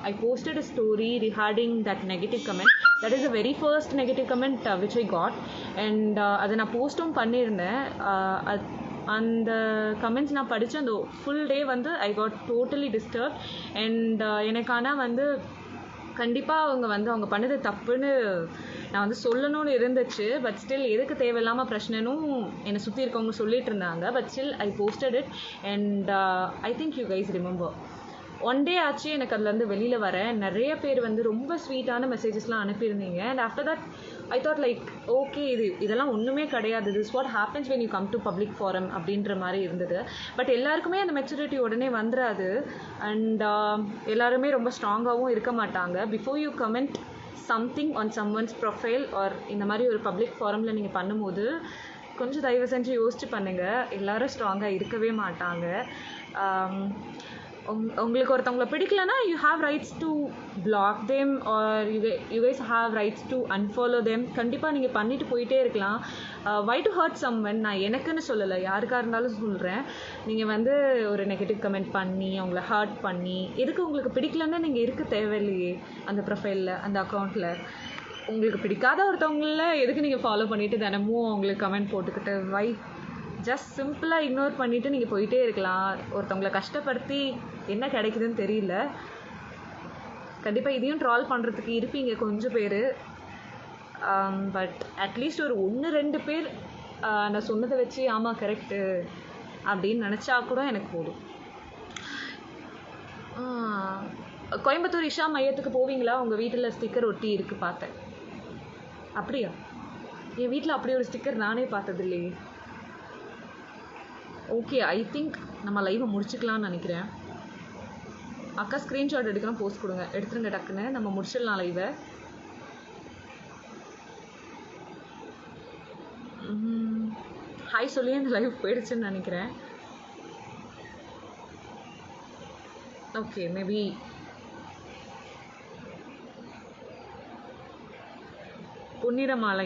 I posted a story regarding that negative comment. That is a very first negative comment which I got. And அதை நான் போஸ்ட்டும் பண்ணியிருந்தேன். அந்த கமெண்ட்ஸ் நான் படித்த அந்த ஃபுல் டே வந்து I got totally disturb. And எனக்கான வந்து கண்டிப்பாக அவங்க பண்ணது தப்புன்னு நான் வந்து சொல்லணும்னு இருந்துச்சு. பட் ஸ்டில் எதுக்கு தேவையில்லாமல் பிரச்சனைனும் என்னை சுற்றி இருக்கவங்க சொல்லிட்டு இருந்தாங்க. But still I posted it. And I think you guys remember. One day ஆச்சு எனக்கு அதுலேருந்து வெளியில் வரேன். நிறைய பேர் வந்து ரொம்ப ஸ்வீட்டான மெசேஜஸ்லாம் அனுப்பியிருந்தீங்க. And after that I thought like okay, இதெல்லாம் ஒன்றுமே கிடையாது, this what happens when you come to public forum அப்படின்ற மாதிரி இருந்தது. பட் எல்லாருக்குமே அந்த மெச்சூரிட்டி உடனே வந்துடாது. அண்ட் எல்லாருமே ரொம்ப ஸ்ட்ராங்காகவும் இருக்க மாட்டாங்க. Before you comment something on someone's profile or இந்த மாதிரி ஒரு பப்ளிக் ஃபாரமில் நீங்கள் பண்ணும்போது கொஞ்சம் தயவு செஞ்சு யோசிச்சு பண்ணுங்கள். எல்லோரும் ஸ்ட்ராங்காக இருக்கவே மாட்டாங்க. உங்களுக்கு ஒருத்தவங்களை பிடிக்கலனா you have rights to block them or you guys have rights to unfollow them. கண்டிப்பாக நீங்கள் பண்ணிட்டு போயிட்டே இருக்கலாம். Why to hurt someone? நான் எனக்குன்னு சொல்லலை, யாருக்காக இருந்தாலும் சொல்கிறேன். நீங்கள் வந்து ஒரு நெகட்டிவ் கமெண்ட் பண்ணி அவங்கள ஹர்ட் பண்ணி எதுக்கு? உங்களுக்கு பிடிக்கலன்னா நீங்கள் இருக்க தேவையில்லையே அந்த ப்ரொஃபைலில், அந்த அக்கௌண்ட்டில். உங்களுக்கு பிடிக்காத ஒருத்தவங்கள எதுக்கு நீங்கள் ஃபாலோ பண்ணிவிட்டு தினமும் அவங்களுக்கு கமெண்ட் போட்டுக்கிட்டு? வை? ஜஸ்ட் சிம்பிளாக இக்னோர் பண்ணிவிட்டு நீங்கள் போயிட்டே இருக்கலாம். ஒருத்தவங்களை கஷ்டப்படுத்தி என்ன கிடைக்குதுன்னு தெரியல. கண்டிப்பாக இதையும் ட்ரால் பண்ணுறதுக்கு இருப்பீங்க கொஞ்சம் பேர். பட் அட்லீஸ்ட் ஒரு 1-2 பேர் நான் சொன்னதை வச்சு ஆமாம் கரெக்டு அப்படின்னு நினச்சா கூட எனக்கு போதும். கோயம்புத்தூர் இஷா மையத்துக்கு போவீங்களா? உங்கள் வீட்டில் ஸ்டிக்கர் ஒட்டி இருக்குது பார்த்தேன். அப்படியா? என் வீட்டில் அப்படி ஒரு ஸ்டிக்கர் நானே பார்த்தது இல்லையே. ஓகே, ஐ திங்க் நம்ம லைவை முடிச்சுக்கலான்னு நினைக்கிறேன். அக்கா ஸ்க்ரீன்ஷாட் எடுக்கணும், போஸ்ட் கொடுங்க, எடுத்துருங்க டக்குன்னு, நம்ம முடிச்சிடலாம் லைவை. ஹாய் சொல்லி அந்த லைவ் போயிடுச்சுன்னு நினைக்கிறேன். ஓகே, மேபி புனித மாலை